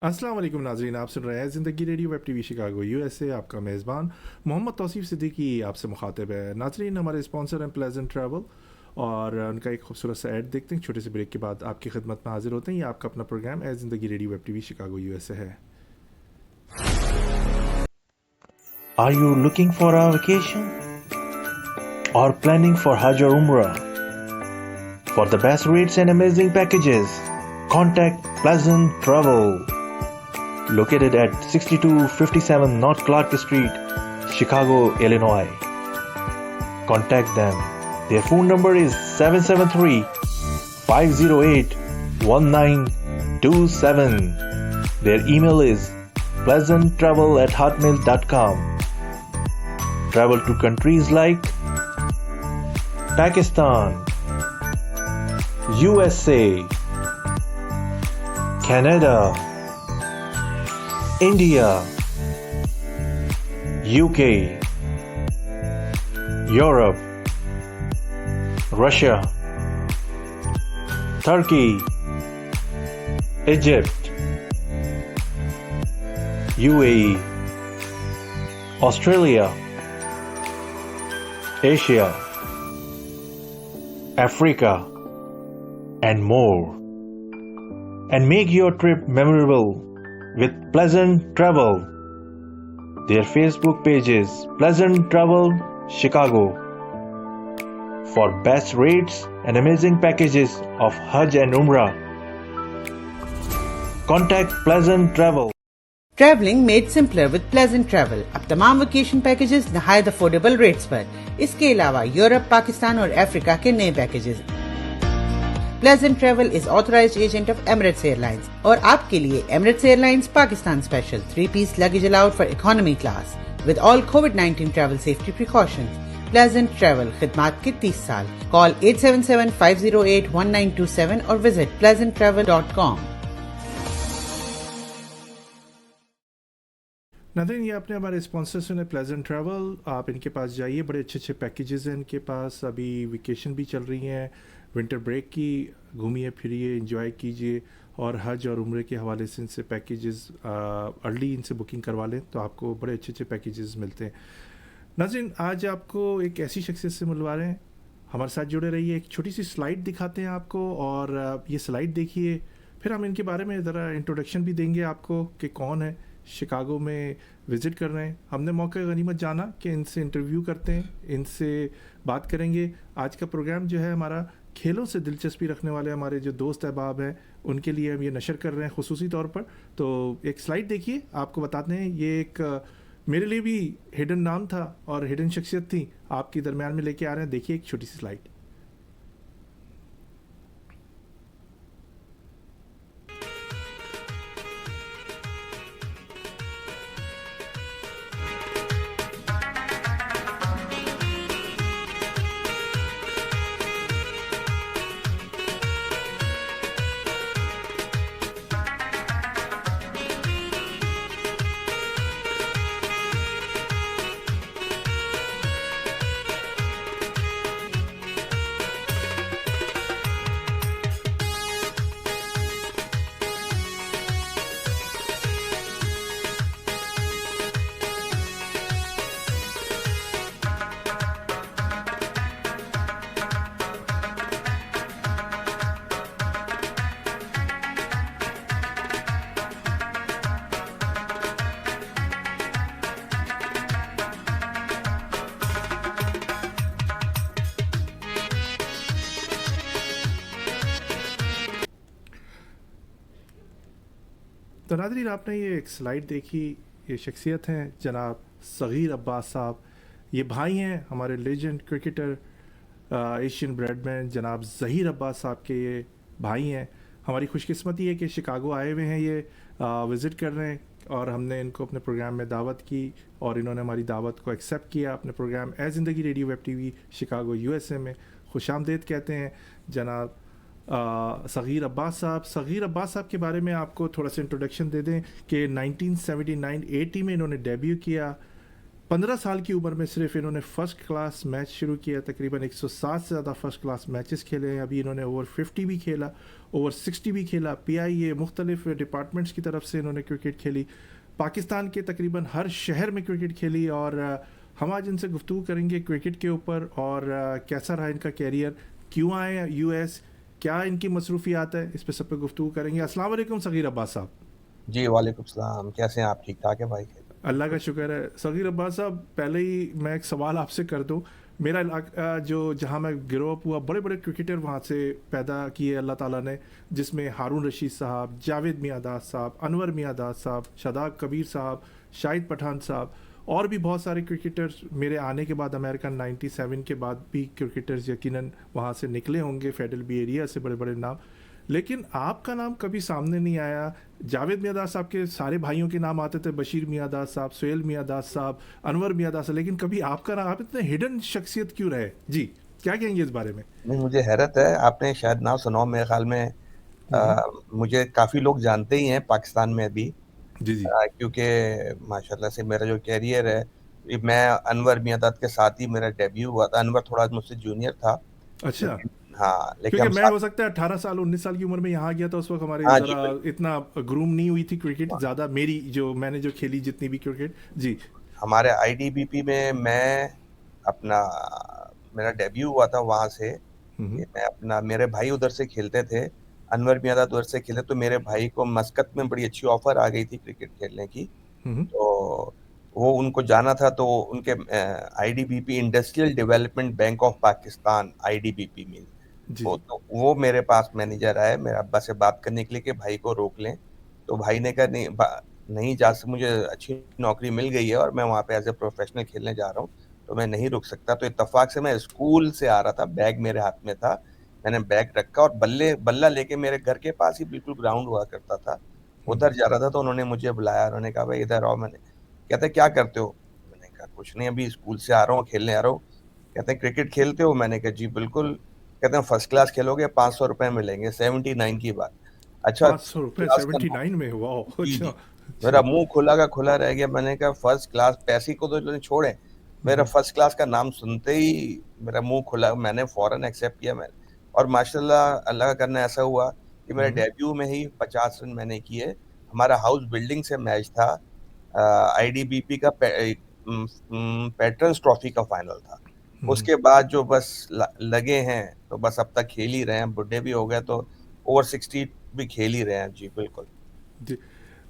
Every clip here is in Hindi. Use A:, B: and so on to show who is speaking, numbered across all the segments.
A: अस्सलाम वालेकुम नाज़रीन, आप सुन रहे हैं ज़िंदगी radio web TV Chicago USA. आपका मेज़बान मोहम्मद तौसीफ़ सिद्दीकी आपसे मुखातिब है। नाज़रीन, हमारे स्पॉन्सर हैं प्लेजेंट ट्रैवल और उनका एक खूबसूरत सा ऐड देखते हैं। छोटे से ब्रेक के बाद आपकी खिदमत में हाजिर होते हैं। ये आपका अपना प्रोग्राम है ज़िंदगी radio web TV Chicago USA है।
B: Are you looking for a vacation or planning for Hajj or Umrah? For the best rates and amazing packages, contact Pleasant Travel, located at 6257 North Clark Street, Chicago, Illinois. Contact them. Their phone number is 773-508-1927. Their email is pleasanttravel@hotmail.com. Travel to countries like Pakistan, USA, Canada, India, UK, Europe, Russia, Turkey, Egypt, UAE, Australia, Asia, Africa, and more. And make your trip memorable with Pleasant Travel. Their Facebook page is Pleasant Travel Chicago. For best rates and amazing packages of Hajj and Umrah, contact Pleasant Travel.
C: Travelling made simpler with Pleasant Travel अब तमाम वेकेशन पैकेजेस नहायत अफोर्डेबल रेट्स पर। इसके अलावा यूरोप, पाकिस्तान और अफ्रीका के नए packages. Pleasant Travel is authorized agent of Emirates Airlines और आपके लिए Emirates Airlines Pakistan special 3-piece luggage allowed for economy class with all कोविड-19 travel safety precautions. Pleasant Travel खिदमात के 30 साल। कॉल 877-508-1927 और विजिट pleasanttravel.com।
A: नाज़रीन, ये आपने हमारे स्पॉन्सर सुने प्लेजेंट ट्रैवल। आप इनके पास जाइए, बड़े अच्छे अच्छे पैकेजेस हैं इनके पास। अभी वेकेशन भी चल रही हैं, विंटर ब्रेक की। घूमिए फिरिए, एंजॉय कीजिए और हज और उम्रे के हवाले से इनसे पैकेजेस अर्ली इनसे बुकिंग करवा लें तो आपको बड़े अच्छे अच्छे पैकेजेस मिलते हैं। नाज़रीन, आज आपको एक ऐसी शख्सियत से मिलवा रहे हैं, हमारे साथ जुड़े रहिए। एक छोटी सी स्लाइड दिखाते हैं आपको और ये स्लाइड देखिए, फिर हम इनके बारे में ज़रा इंट्रोडक्शन भी देंगे आपको कि कौन है, शिकागो में विज़िट कर रहे हैं। हमने मौका गनीमत जाना कि इनसे इंटरव्यू करते हैं, इनसे बात करेंगे। आज का प्रोग्राम जो है हमारा खेलों से दिलचस्पी रखने वाले हमारे जो दोस्त अहबाब हैं उनके लिए हम ये नशर कर रहे हैं खुसूसी तौर पर। तो एक स्लाइड देखिए, आपको बताते हैं। ये एक मेरे लिए भी हिडन नाम था और हिडन शख्सियत थी, आपके दरमियान में लेके आ रहे हैं। देखिए एक छोटी सी स्लाइड। तो नाज़रीन, आपने ये एक स्लाइड देखी। ये शख्सियत हैं जनाब सग़ीर अब्बास साहब। ये भाई हैं हमारे लेजेंड क्रिकेटर, एशियन ब्रेडमैन जनाब ज़हीर अब्बास साहब के ये भाई हैं। हमारी खुशकिस्मती है कि शिकागो आए हुए हैं, ये विज़िट कर रहे हैं और हमने इनको अपने प्रोग्राम में दावत की और इन्होंने हमारी दावत को एक्सेप्ट किया अपने प्रोग्राम ज़िंदगी radio web TV Chicago USA में। खुशामदीद कहते हैं जनाब सग़ीर अब्बास साहब। सग़ीर अब्बास साहब के बारे में आपको थोड़ा सा इंट्रोडक्शन दे दें कि 1979-80 में इन्होंने डेब्यू किया 15 साल की उम्र में सिर्फ इन्होंने फर्स्ट क्लास मैच शुरू किया, तकरीबन 107 से ज़्यादा फर्स्ट क्लास मैचेस खेले हैं। अभी इन्होंने ओवर 50 भी खेला, ओवर 60 भी खेला। PIA मुख्तलिफ डिपार्टमेंट्स की तरफ से इन्होंने क्रिकेट खेली, पाकिस्तान के तकरीबन हर शहर में क्रिकेट खेली। और हम आज इनसे गुफ्तगू करेंगे क्रिकेट के ऊपर और कैसा रहा इनका कैरियर, क्यों आए US, क्या इनकी मसरूफियात है, इस पर सब पे गुफ्तगू करेंगे। अस्सलाम वालेकुम सगीर अब्बास साहब।
D: जी वालेकुम सलाम, कैसे हैं आप? ठीक ठाक है भाई?
A: अल्लाह का शुक्र है। सगीर अब्बास साहब, पहले ही मैं एक सवाल आपसे कर दूं। मेरा इलाका जो जहां मैं ग्रो अप हुआ, बड़े बड़े क्रिकेटर वहां से पैदा किए अल्लाह ताला ने, जिसमें हारून रशीद साहब, जावेद मियादाद साहब, अनवर मियादाद साहब, शादाब कबीर साहब, शाहिद पठान साहब और भी बहुत सारे क्रिकेटर्स मेरे आने के बाद, अमेरिकन 97 के बाद भी क्रिकेटर्स यकीनन वहाँ से निकले होंगे, फेडरल बी एरिया से बड़े बड़े नाम। लेकिन आपका नाम कभी सामने नहीं आया। जावेद मियादाद साहब के सारे भाइयों के नाम आते थे, बशीर मियादाद साहब, सुहेल मियादाद साहब, अनवर मियादाद साहब, लेकिन कभी आपका नाम, आप इतने हिडन शख्सियत क्यों रहे? जी, क्या कहेंगे इस बारे में?
D: नहीं, मुझे हैरत है, आपने शायद ना सुना हो, मेरे ख्याल में मुझे काफ़ी लोग जानते ही हैं पाकिस्तान में अभी,
A: जी जी।
D: क्योंकि माशाल्लाह से मेरा जो कैरियर है, मैं अनवर मियादाद के साथ ही मेरा डेब्यू हुआ था। अनवर थोड़ा मुझसे जूनियर था,
A: अच्छा,
D: लेकिन हाँ, लेकिन
A: क्योंकि
D: हम
A: मैं
D: साथ।
A: हो सकता है 18 साल 19 साल की उम्र में यहाँ गया था, उस वक्त हमारे
D: हाँ जी,
A: ज़रा
D: बिल्कुल।
A: इतना ग्रूम नहीं हुई थी क्रिकेट ज़्यादा, मेरी जो मैंने जो खेली जितनी भी क्रिकेट। जी।
D: हमारे IDBP में मैं अपना मेरा डेब्यू हुआ था वहाँ से।
A: हम्म
D: ये मैं अपना मेरे भाई उधर से खेलते थे, अनवर मियादाद उधर से खेले, तो मेरे भाई को मस्कत में बड़ी अच्छी ऑफर आ गई थी क्रिकेट खेलने की।
A: हम्म।
D: तो वो उनको जाना था, तो उनके IDBP industrial development bank of Pakistan, IDBP में
A: जी
D: वो,
A: जी।
D: तो वो मेरे पास मैनेजर आए मेरे अब्बा से बात करने के लिए कि भाई को रोक लें। तो भाई ने कहा नहीं, नहीं जा सकता, मुझे अच्छी नौकरी मिल गई है और मैं वहाँ पे एज ए प्रोफेशनल खेलने जा रहा हूँ, तो मैं नहीं रुक सकता। तो इत्तेफाक से मैं स्कूल से आ रहा था, बैग मेरे हाथ में था, मैंने बैग रखा और बल्ला लेके मेरे घर के पास ही बिल्कुल ग्राउंड हुआ करता था, उधर जा रहा था। तो उन्होंने मुझे बुलाया, उन्होंने कहा भाई इधर आओ। मैंने कहते क्या करते हो? मैंने कहा कुछ नहीं, अभी स्कूल से आ रहा हूँ, खेलने आ रहा हूँ। कहते हैं क्रिकेट खेलते हो? मैंने कहा जी बिल्कुल। कहते हैं फर्स्ट क्लास खेलोगे, 500 रुपए मिलेंगे। 79 की बात। अच्छा,
A: 500 रुपये
D: क्लास का
A: 79 में? वाह,
D: जी
A: अच्छा।
D: जी। मेरा
A: जी।
D: मुंह खुला का खुला रह गया। मैंने कहा फर्स्ट क्लास, पैसे को तो छोड़े, मेरा
A: हम्म।
D: फर्स्ट क्लास का नाम सुनते ही मेरा मुंह खुला। मैंने फौरन एक्सेप्ट किया। मैं और माशाल्लाह अल्लाह का करना ऐसा हुआ कि मेरे
A: हम्म।
D: डेब्यू में ही 50 रन मैंने किए। हमारा हाउस बिल्डिंग से मैच था, IDBP का पैट्रन्स ट्रॉफी का फाइनल था।
A: हम्म।
D: उसके बाद जो बस लगे हैं, तो बस अब तक खेल ही रहे हैं, बुढ़े भी हो गए तो ओवर 60 भी खेल ही रहे हैं। जी बिल्कुल।
A: जी।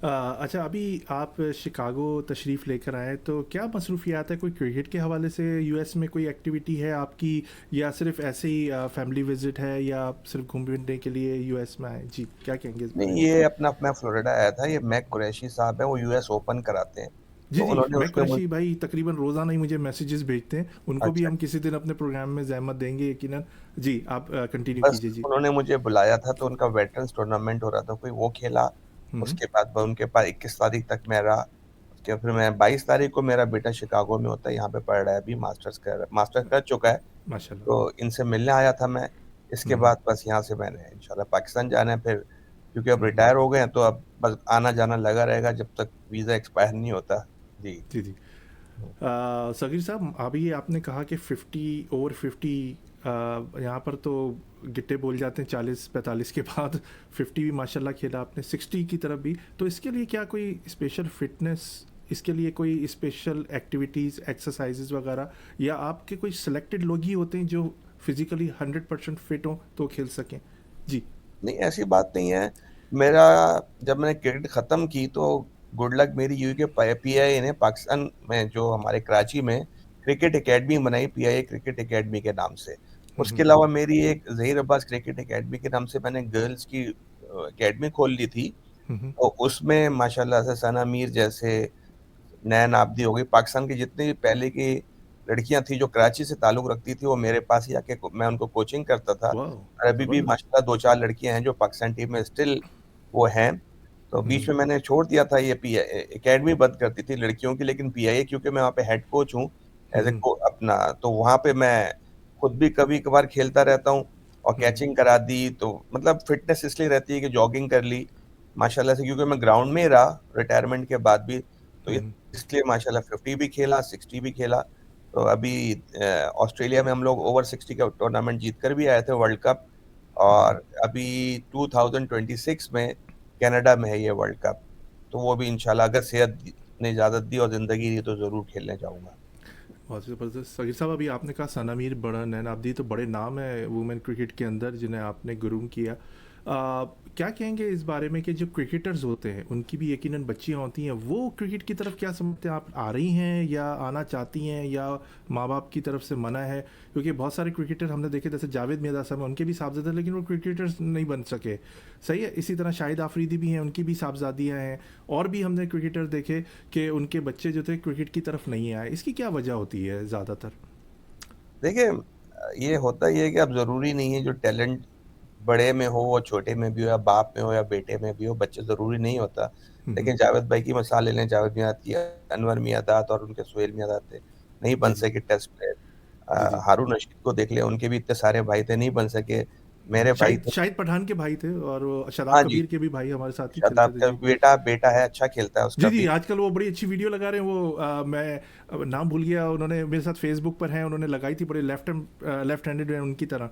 A: अच्छा, अभी आप शिकागो तशरीफ़ लेकर आए, तो क्या मसरूफियात है? कोई क्रिकेट के हवाले से US में कोई एक्टिविटी है आपकी, या सिर्फ ऐसे ही फैमिली विजिट है, या आप सिर्फ घूमने के लिए US में आए? जी, क्या कहेंगे इस बारे
D: नहीं,
A: में?
D: ये अपना मैं फ्लोरिडा आया था। ये मैक कुरैशी साहब हैं, वो US ओपन कराते हैं,
A: जी
D: तो
A: जी।
D: उन्होंने
A: मैं
D: उसमें
A: कुरैशी भाई तकरीबन रोज़ाना ही मुझे मैसेजेस भेजते हैं, उनको भी
D: अच्छा,
A: हम किसी दिन अपने प्रोग्राम में ज़हमत देंगे यकीनन। जी, आप कंटिन्यू
D: बस
A: कीजिए। जी।
D: उन्होंने मुझे बुलाया था, तो उनका वेटरन्स टूर्नामेंट हो रहा था कोई, वो खेला।
A: हम्म।
D: उसके बाद उनके पास 21 तारीख तक मैं रहा। उसके फिर मैं 22 तारीख को, मेरा बेटा शिकागो में होता है, यहाँ पे पढ़ रहा है अभी, मास्टर्स कर चुका है,
A: माशाल्लाह।
D: तो इनसे मिलने आया था मैं। इसके
A: हम्म।
D: बाद बस यहाँ से मैंने इंशाल्लाह पाकिस्तान जाना है फिर, क्योंकि अब
A: हम्म।
D: रिटायर हो गए हैं, तो अब बस आना जाना लगा रहेगा जब तक वीज़ा एक्सपायर नहीं होता। जी।
A: जी जी। सगीर साहब, अभी आपने कहा कि 50 ओवर 50, यहाँ पर तो गिट्टे बोल जाते हैं 40-45 के बाद। 50 भी माशाल्लाह खेला आपने, 60 की तरफ भी। तो इसके लिए क्या कोई स्पेशल फिटनेस, इसके लिए कोई स्पेशल एक्टिविटीज़, एक्सरसाइजेज वगैरह, या आपके कोई सिलेक्टेड लोग ही होते हैं जो फिजिकली 100% फिट हों तो खेल सकें? जी।
D: नहीं, ऐसी बात नहीं है। मेरा जब मैंने क्रिकेट ख़त्म की, तो गुड लक मेरी ये हुई कि PIA ने पाकिस्तान में, जो हमारे कराची में क्रिकेट एकेडमी बनाई, PIA क्रिकेट एकेडमी के नाम से। उसके
A: हम्म।
D: अलावा मेरी एक ज़हीर अब्बास क्रिकेट एकेडमी के नाम से मैंने गर्ल्स की एकेडमी खोल ली थी।
A: हम्म।
D: तो उसमें माशाल्लाह से सना मीर जैसे, नैन आबदी हो गई, पाकिस्तान की जितनी भी पहले की लड़कियां थी जो कराची से ताल्लुक़ रखती थी, वो मेरे पास ही आके मैं उनको कोचिंग करता था।
A: वाह,
D: और अभी भी
A: ज़बरदस्त।
D: माशाल्लाह 2-4 लड़कियां हैं जो पाकिस्तान टीम में स्टिल वो हैं। तो बीच
A: हम्म।
D: में मैंने छोड़ दिया था, ये एकेडमी बंद करती थी लड़कियों की, लेकिन PIA क्योंकि मैं वहाँ पे हेड कोच हूँ एज ए
A: हम्म।
D: अपना, तो वहाँ पे मैं खुद भी कभी कभार खेलता रहता हूँ और
A: हम्म।
D: कैचिंग करा दी। तो मतलब फिटनेस इसलिए रहती है कि जॉगिंग कर ली माशाल्लाह से, क्योंकि मैं ग्राउंड में ही रहा रिटायरमेंट के बाद भी। तो इसलिए माशाल्लाह 50 भी खेला, 60 भी खेला। तो अभी ऑस्ट्रेलिया में हम लोग ओवर 60 का टूर्नामेंट जीत कर भी आए थे वर्ल्ड कप, और अभी 2026 में कनाडा में है ये वर्ल्ड कप। तो वो भी इंशाल्लाह अगर सेहत ने इजाज़त दी और ज़िंदगी दी तो ज़रूर खेलने जाऊँगा।
A: बहुत ज़बरदस्त। सगीर साहब, अभी आपने कहा सनामीर बड़ा नैन अब्दी, तो बड़े नाम है वुमेन क्रिकेट के अंदर जिन्हें आपने ग्रूम किया। क्या कहेंगे इस बारे में कि जो क्रिकेटर्स होते हैं उनकी भी यकीनन बच्चियां होती हैं, वो क्रिकेट की तरफ क्या समझते हैं? आप आ रही हैं या आना चाहती हैं, या माँ बाप की तरफ से मना है? क्योंकि बहुत सारे क्रिकेटर हमने देखे, जैसे जावेद मियां साहब, उनके भी साहबजादे, लेकिन वो क्रिकेटर्स नहीं बन सके। सही है। इसी तरह शाहिद आफरीदी भी हैं, उनकी भी साहबजादियाँ हैं, और भी हमने क्रिकेटर देखे कि उनके बच्चे जो थे क्रिकेट की तरफ नहीं आए। इसकी क्या वजह होती है ज़्यादातर?
D: देखिए, ये होता ही है कि अब ज़रूरी नहीं है जो टैलेंट बड़े में हो वो छोटे में भी हो, या बाप में हो या बेटे में भी हो, बच्चे ज़रूरी नहीं होता। लेकिन जावेद भाई की मिसाल ले लें, जावेद मियाँ की, अनवर मियाँदाद और उनके सुहेल मियाँदाद थे, नहीं बन
A: जी जी
D: सके टेस्ट प्लेयर।
A: जी जी।
D: हारून रशीद को देख लें, उनके भी इतने सारे भाई थे, नहीं बन सके। मेरे भाई
A: शाहिद
D: थे।
A: शाहिद पठान के भाई थे, और वो शादाब
D: हाँ जी,
A: कबीर के भी भाई हमारे साथ ही खेलते
D: शादाब
A: थे।
D: का
A: जी
D: बेटा बेटा है, अच्छा खेलता है
A: जी
D: उसका
A: जी।
D: भी।
A: आजकल वो बड़ी अच्छी वीडियो लगा रहे हैं, वो मैं अब नाम भूल गया, उन्होंने मेरे साथ फेसबुक पर हैं, उन्होंने लगाई थी, बड़े लेफ्ट हैंडेड है उनकी तरह।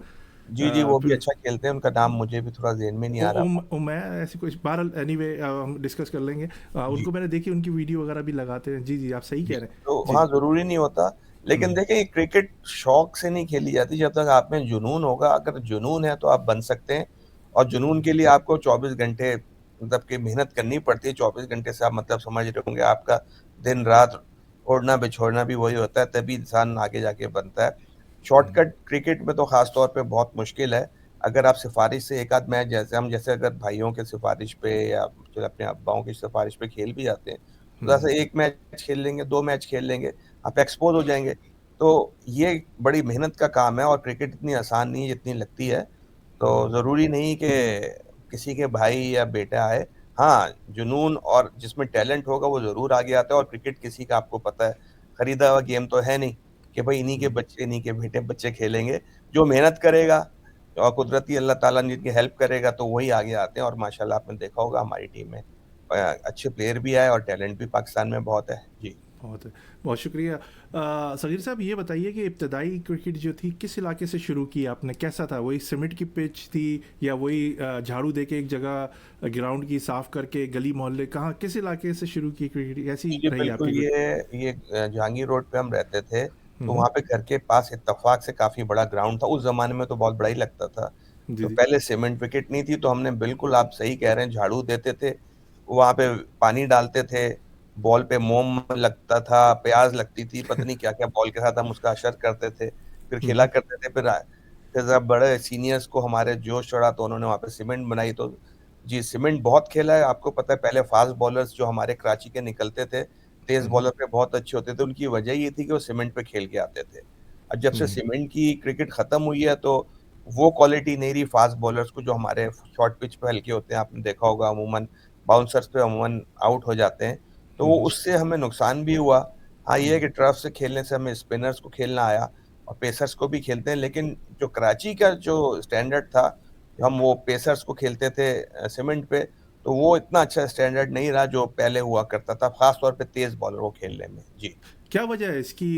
D: जी, जी, वो भी
A: फिर
D: अच्छा खेलते हैं, उनका नाम मुझे भी थोड़ा ज़हन में नहीं आ रहा।
A: मैं ऐसी कुछ बहरहाल, एनीवे हम डिस्कस कर लेंगे।
D: जी।
A: उनको मैंने देखी, उनकी वीडियो वगैरह भी लगाते हैं। जी जी, आप सही
D: जी,
A: कह रहे हैं।
D: तो
A: जी
D: हाँ,
A: जी।
D: ज़रूरी नहीं होता। लेकिन देखिए, क्रिकेट शौक से नहीं खेली जाती, जब तक आप में जुनून होगा। अगर जुनून है तो आप बन सकते हैं, और जुनून के लिए आपको 24 घंटे मतलब कि मेहनत करनी पड़ती है। 24 घंटे से आप मतलब समझ रहे होंगे, आपका दिन-रात ओढ़ना-बिछोड़ना भी वही होता है, तभी इंसान आगे जाके बनता है। शॉर्टकट क्रिकेट में तो ख़ास तौर पे बहुत मुश्किल है। अगर आप सिफ़ारिश से एक आध मैच, जैसे अगर भाइयों के सिफ़ारिश पे या जो अपने अब्बाओं की सिफ़ारिश पे खेल भी जाते हैं, जैसे 1 मैच खेल लेंगे, 2 मैच खेल लेंगे, आप एक्सपोज़ हो जाएँगे। तो ये बड़ी मेहनत का काम है, और क्रिकेट इतनी आसान नहीं है जितनी लगती है। तो ज़रूरी नहीं कि किसी के भाई या बेटा आए। हाँ, जुनून और जिसमें टैलेंट होगा वो ज़रूर आगे आता है, और क्रिकेट किसी का आपको पता है, खरीदा हुआ गेम तो है नहीं कि भई इन्हीं के बच्चे, इन्हीं के बेटे-बच्चे खेलेंगे। जो मेहनत करेगा और कुदरती अल्लाह ताला ने जिनकी हेल्प करेगा तो वही आगे आते हैं, और माशाल्लाह आपने देखा होगा हमारी टीम में अच्छे प्लेयर भी आए और टैलेंट भी पाकिस्तान में बहुत है। जी।
A: बहुत है। बहुत शुक्रिया। सगीर साहब, ये बताइए कि इब्तदाई क्रिकेट जो थी किस इलाके से शुरू की आपने? कैसा था? वही सीमेंट की पिच थी, या वही झाड़ू दे के एक जगह ग्राउंड की साफ करके गली मोहल्ले, कहाँ किस इलाके से शुरू की क्रिकेट? कैसी
D: जी, जी,
A: रही
D: बिल्कुल।
A: आपकी क्रिकेट?
D: ये जहांगीर रोड पे हम रहते थे, तो
A: हम्म।
D: वहाँ पे घर के पास इत्तेफ़ाक से काफ़ी बड़ा ग्राउंड था। उस ज़माने में तो बहुत बड़ा ही लगता था।
A: जी
D: तो
A: जी।
D: पहले सीमेंट विकेट नहीं थी, तो हमने, बिल्कुल आप सही कह रहे हैं, झाड़ू देते थे, वहाँ पे पानी डालते थे, बॉल पे मोम लगता था, प्याज़ लगती थी, पता नहीं क्या-क्या बॉल के साथ हम उसका असर करते थे, फिर खेला
A: हम्म
D: करते थे। फिर जब बड़े सीनियर्स को हमारे जोश चढ़ा तो उन्होंने वहाँ पे सीमेंट बनाई। तो जी, सीमेंट बहुत खेला है। आपको पता है, पहले फ़ास्ट बॉलर्स जो हमारे कराची के निकलते थे, तेज़
A: हम्म
D: बॉलर पे बहुत अच्छे होते थे, उनकी वजह ये थी कि वो सीमेंट पे खेल के आते थे। अब जब से
A: हम्म
D: सीमेंट की क्रिकेट खत्म हुई है, तो वो क्वालिटी नहीं रही फ़ास्ट बॉलर्स को, जो हमारे शॉर्ट पिच पे हल्के होते हैं। आपने देखा होगा, अमूमन बाउंसर्स पे अमूमन आउट हो जाते हैं, तो वो
A: हम्म
D: उससे हमें नुकसान भी हुआ। हाँ, ये है
A: हम्म
D: कि टर्फ से खेलने से हमें स्पिनर्स को खेलना आया, और पेसर्स को भी खेलते हैं, लेकिन जो कराची का जो स्टैंडर्ड था, हम वो पेसर्स को खेलते थे सीमेंट पे, तो वो इतना अच्छा स्टैंडर्ड नहीं रहा जो पहले हुआ करता था, ख़ास तौर पे तेज़ बॉलर को खेलने में। जी।
A: क्या वजह है इसकी?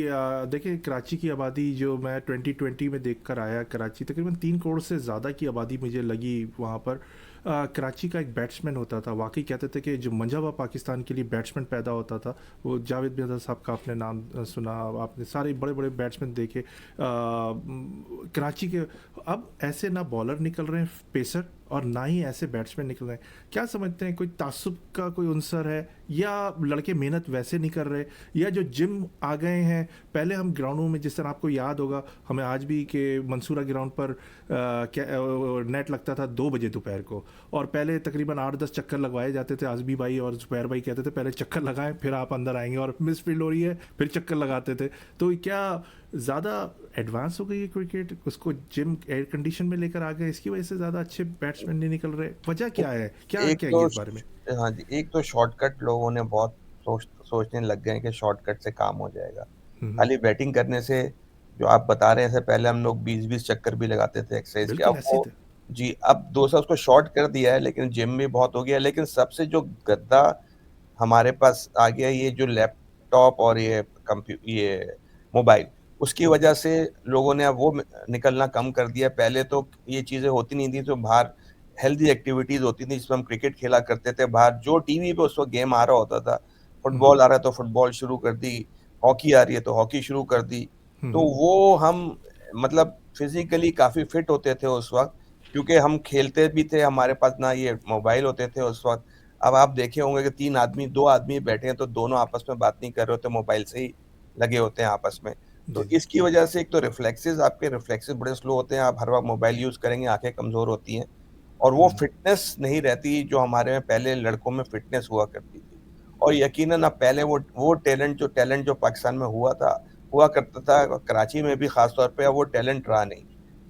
A: देखिए, कराची की आबादी जो मैं 2020 में देख कर आया, कराची तकरीबन 3 करोड़ से ज़्यादा की आबादी मुझे लगी वहाँ पर। कराची का एक बैट्समैन होता था, वाकई कहते थे कि जो मंझा हुआ पाकिस्तान के लिए बैट्समैन पैदा होता था, वो जावेद मियां साहब का आपने नाम सुना, आपने सारे बड़े बड़े बैट्समैन देखे कराची के। अब ऐसे ना बॉलर निकल रहे हैं पेसर, और ना ही ऐसे बैट्समैन निकल रहे हैं। क्या समझते हैं, कोई तासुब का कोई उनसर है, या लड़के मेहनत वैसे नहीं कर रहे, या जो जिम आ गए हैं? पहले हम ग्राउंडों में, जिस तरह आपको याद होगा, हमें आज भी कि मंसूरा ग्राउंड पर नेट लगता था 2 बजे दोपहर को, और पहले तकरीबन 8-10 चक्कर लगवाए जाते थे। आज़मी भाई और जुबैर भाई कहते थे पहले चक्कर लगाएं फिर आप अंदर आएंगे, और मिस फील्ड हो रही है फिर चक्कर लगाते थे। तो क्या ज़्यादा एडवांस हो गई है क्रिकेट, उसको जिम एयर कंडीशन में लेकर आ गए, इसकी वजह से ज़्यादा अच्छे बैट्समैन नहीं निकल रहे? वजह क्या है? क्या
D: एक
A: कहेंगे
D: तो
A: इस बारे में?
D: हाँ जी, एक तो शॉर्टकट लोगों ने बहुत सोचने लग गए हैं कि शॉर्टकट से काम हो जाएगा।
A: हम्म,
D: खाली बैटिंग करने से, जो आप बता रहे हैं, ऐसे पहले हम लोग 20-20 चक्कर भी लगाते थे एक्सरसाइज के,
A: बिल्कुल
D: अब
A: ऐसे ही
D: वो,
A: थे।
D: जी, अब 200 उसको शॉर्ट कर दिया है, लेकिन जिम भी बहुत हो गया है। लेकिन सबसे जो गद्दा हमारे पास आ गया ये जो लैपटॉप और ये मोबाइल, उसकी वजह से लोगों ने अब वो निकलना कम कर दिया। पहले तो ये चीज़ें होती नहीं थी, तो बाहर हेल्दी एक्टिविटीज़ होती थी, जिसमें हम क्रिकेट खेला करते थे बाहर। जो टीवी पे उस वक़्त गेम आ रहा होता था, फुटबॉल आ रहा है तो फुटबॉल शुरू कर दी, हॉकी आ रही है तो हॉकी शुरू कर दी। तो वो हम मतलब फिज़िकली काफ़ी फिट होते थे उस वक़्त, क्योंकि हम खेलते भी थे, हमारे पास ना ये मोबाइल होते थे उस वक़्त। अब आप देखे होंगे कि 3 आदमी 2 आदमी बैठे हैं, तो दोनों आपस में बात नहीं कर रहे होते, मोबाइल से ही लगे होते हैं आपस में। तो
A: जी, जी।
D: इसकी वजह से एक तो आपके रिफ्लेक्सेस बड़े स्लो होते हैं, आप हर वक़्त मोबाइल यूज़ करेंगे, आँखें कमज़ोर होती हैं और वो फ़िटनेस नहीं रहती जो हमारे में पहले लड़कों में फ़िटनेस हुआ करती थी। और यकीनन अब पहले वो टैलेंट जो पाकिस्तान में हुआ करता था, कराची में भी ख़ास तौर पे, अब वो टैलेंट रहा नहीं।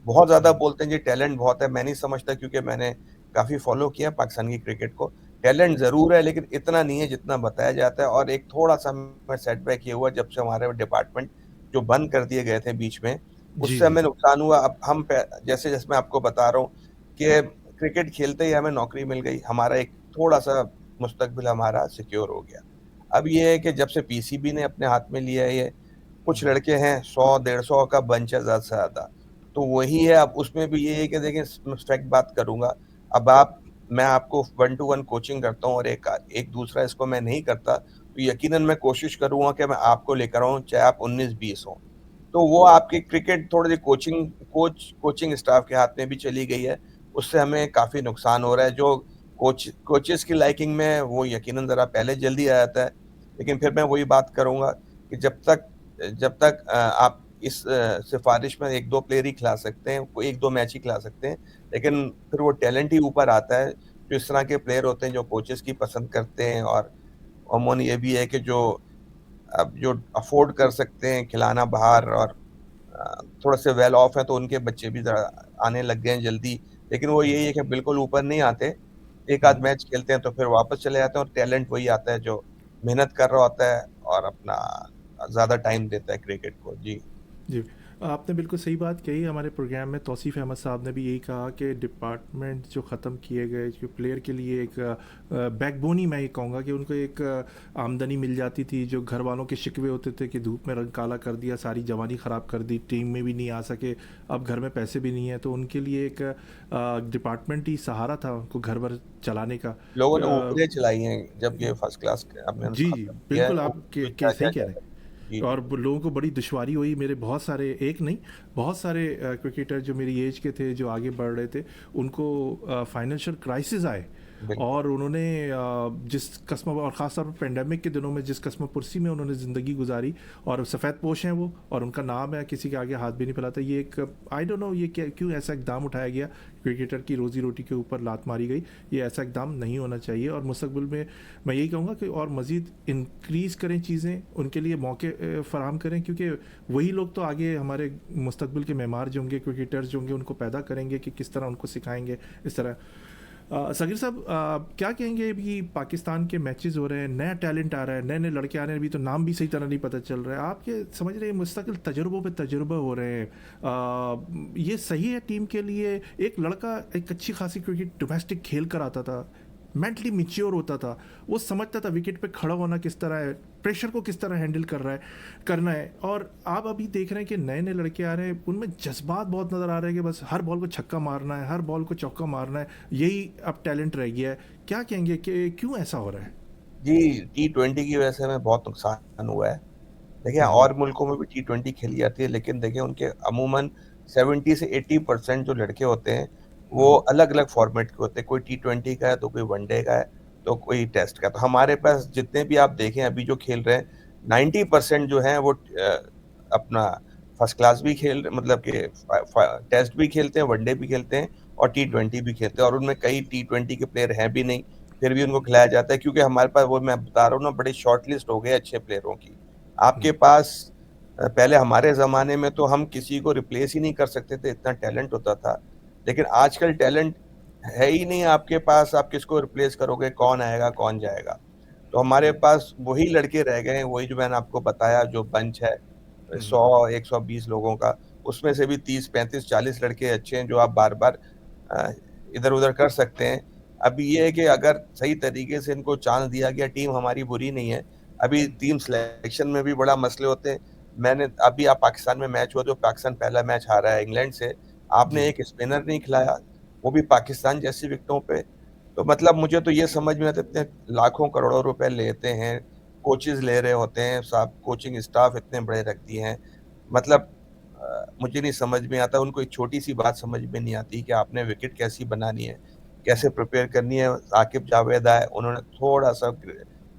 D: बहुत ज़्यादा बोलते हैं जी टैलेंट बहुत है, मैं नहीं समझता, क्योंकि मैंने काफ़ी फ़ॉलो किया पाकिस्तान की क्रिकेट को। टैलेंट ज़रूर है, लेकिन इतना नहीं है जितना बताया जाता है। और एक थोड़ा-सा हमें सेटबैक ये हुआ जब से हमारे डिपार्टमेंट जो बंद कर दिए गए थे बीच में,
A: जी,
D: उससे
A: जी।
D: हमें नुकसान हुआ। अब हम प जैसे-जैसे मैं आपको बता रहा हूँ कि क्रिकेट खेलते ही हमें नौकरी मिल गई, हमारा एक थोड़ा-सा मुस्तकबिल हमारा सिक्योर हो गया। अब ये है कि जब से पीसीबी ने अपने हाथ में लिया है ये, कुछ लड़के हैं 100 150 का बंच है ज़्यादा से ज़्यादा, तो वही है। अब उसमें भी ये है कि देखिए, मैं फैक्ट बात करूँगा, अब मैं आपको 1 टू 1 कोचिंग करता हूँ और एक दूसरा इसको मैं नहीं करता, तो यकीनन मैं कोशिश करूँगा कि मैं आपको लेकर आऊँ, चाहे आप 19-20 हों। तो वो आपकी क्रिकेट थोड़ी-सी कोचिंग स्टाफ के हाथ में भी चली गई है, उससे हमें काफ़ी नुकसान हो रहा है। जो कोचेज़ की लाइकिंग में है, वो यकीनन ज़रा पहले जल्दी आ जाता है, लेकिन फिर मैं वही बात करूँगा कि जब तक आप इस सिफ़ारिश में 1-2 प्लेयर ही खिला सकते हैं, कोई 1-2 मैच ही खिला सकते हैं, लेकिन फिर वो टैलेंट ही ऊपर आता है। जो इस तरह के प्लेयर होते हैं, जो कोचेज़ की पसंद करते हैं, और अमूमन ये भी है कि जो अफ़ोर्ड कर सकते हैं खिलाना बाहर, और थोड़े से वेल ऑफ हैं, तो उनके बच्चे भी ज़रा आने लग गए हैं जल्दी। लेकिन वो यही है कि बिल्कुल ऊपर नहीं आते, 1 आध मैच खेलते हैं तो फिर वापस चले जाते हैं, और टैलेंट वही आता है जो मेहनत कर रहा होता है और अपना ज़्यादा टाइम देता है क्रिकेट को। जी।
A: जी, आपने बिल्कुल सही बात कही। हमारे प्रोग्राम में तौसीफ़ अहमद साहब ने भी यही कहा कि डिपार्टमेंट जो ख़त्म किए गए, जो प्लेयर के लिए एक बैकबोन ही मैं ये कहूँगा कि उनको एक आमदनी मिल जाती थी। जो घर वालों के शिकवे होते थे कि धूप में रंग काला कर दिया, सारी जवानी ख़राब कर दी, टीम में भी नहीं आ सके, अब घर में पैसे भी नहीं है, तो उनके लिए एक डिपार्टमेंट ही सहारा था उनको घर भर चलाने का।
D: लोगों ने ऊपरें चलाई हैं, जब ये फर्स्ट क्लास आपने
A: जी, जी,
D: खत्म किया है,
A: बिल्कुल आप
D: ऊपर भी
A: सही
D: क्या-क्या
A: कह रहे
D: जाता है।
A: हैं।
D: जी,
A: और
D: जी,
A: लोगों को बड़ी दुश्वारी हुई। मेरे बहुत सारे, एक नहीं, बहुत सारे क्रिकेटर जो मेरी एज के थे, जो आगे बढ़ रहे थे, उनको फाइनेंशियल क्राइसिस आए।
D: बिल्कुल।
A: और उन्होंने जिस कस्म, और ख़ास तौर पर पेंडेमिक के दिनों में जिस कस्म पुरसी में उन्होंने ज़िंदगी गुजारी, और सफ़ेद पोश हैं वो, और उनका नाम है, किसी के आगे हाथ भी नहीं फैलाता। ये एक, आई डोंट नो ये क्या, क्यों ऐसा इकदाम उठाया गया, क्रिकेटर की रोज़ी रोटी के ऊपर लात मारी गई। ये ऐसा इकदाम नहीं होना चाहिए, और मुस्तकबिल में मैं यही कहूँगा कि और मज़ीद इंक्रीज़ करें चीज़ें, उनके लिए मौके फ़राहम करें, क्योंकि वही लोग तो आगे हमारे मुस्तकबिल के मेमार जो होंगे, क्रिकेटर्स जो होंगे, उनको पैदा करेंगे कि किस तरह उनको सिखाएंगे इस तरह। सगीर साहब, क्या कहेंगे? अभी पाकिस्तान के मैचेस हो रहे हैं, नया टैलेंट आ रहा है, नए नए लड़के आ रहे हैं, अभी तो नाम भी सही तरह नहीं पता चल रहा है। आप ये समझ रहे हैं मुस्तकिल तजुर्बों पे तजुर्बे हो रहे हैं, ये सही है टीम के लिए? एक लड़का एक अच्छी खासी क्रिकेट डोमेस्टिक खेल कर आता था, मेंटली मिच्योर होता था, वो समझता था विकेट पे खड़ा होना किस तरह है, प्रेशर को किस तरह हैंडल करना है। और आप अभी देख रहे हैं कि नए नए लड़के आ रहे हैं, उनमें जज्बात बहुत नज़र आ रहे हैं कि बस हर बॉल को छक्का मारना है, हर बॉल को चौका मारना है, यही अब टैलेंट रह गया है। क्या कहेंगे कि क्यों ऐसा हो रहा है?
D: जी, टी20 की वजह से हमें बहुत नुकसान हुआ है। देखिए,
A: हम्म,
D: और मुल्कों में भी टी20 खेली जाती है, लेकिन देखिए उनके अमूमन 70 से 80% जो लड़के होते हैं, वो
A: हम्म,
D: अलग-अलग फॉर्मेट के होते हैं। कोई टी20 का है, तो कोई वनडे का है, तो कोई टेस्ट का है। तो हमारे पास जितने भी आप देखें अभी जो खेल रहे हैं, 90% जो हैं वो अपना फर्स्ट क्लास भी मतलब कि टेस्ट भी खेलते हैं, वनडे भी खेलते हैं और टी20 भी खेलते हैं, और उनमें कई टी20 के प्लेयर हैं भी नहीं, फिर भी उनको खिलाया जाता है, क्योंकि हमारे पास, वो मैं बता रहा हूँ ना, बड़ी शॉर्ट लिस्ट हो गई है अच्छे प्लेयरों की। आपके पास पहले हमारे ज़माने में तो हम किसी को रिप्लेस ही नहीं कर सकते थे, इतना टैलेंट होता था। लेकिन आजकल टैलेंट है ही नहीं आपके पास, आप किसको रिप्लेस करोगे, कौन आएगा, कौन जाएगा? तो हमारे पास वही लड़के रह गए हैं, वही जो मैंने आपको बताया, जो बंच है
A: हम्म,
D: 100, 120 लोगों का, उसमें से भी 30, 35, 40 लड़के अच्छे हैं, जो आप बार-बार अ, इधर-उधर कर सकते हैं। अब ये है कि अगर सही तरीके से इनको चांस दिया गया, टीम हमारी बुरी नहीं है। अभी टीम सिलेक्शन में भी बड़ा मसले होते हैं। मैंने अभी आप पाकिस्तान में मैच हुआ तो पाकिस्तान पहला मैच हारा है इंग्लैंड से। आपने
A: जी
D: एक स्पिनर नहीं खिलाया, वो भी पाकिस्तान जैसी विकेटों पे। तो मतलब मुझे तो ये समझ में आता है, इतने लाखों करोड़ों रुपए लेते हैं, कोचेस ले रहे होते हैं, साहब कोचिंग स्टाफ इतने बड़े रख दिए हैं। मतलब मुझे नहीं समझ में आता, उनको एक छोटी सी बात समझ में नहीं आती कि आपने विकेट कैसी बनानी है, कैसे प्रिपेयर करनी है। आकिब जावेद आए, उन्होंने थोड़ा सा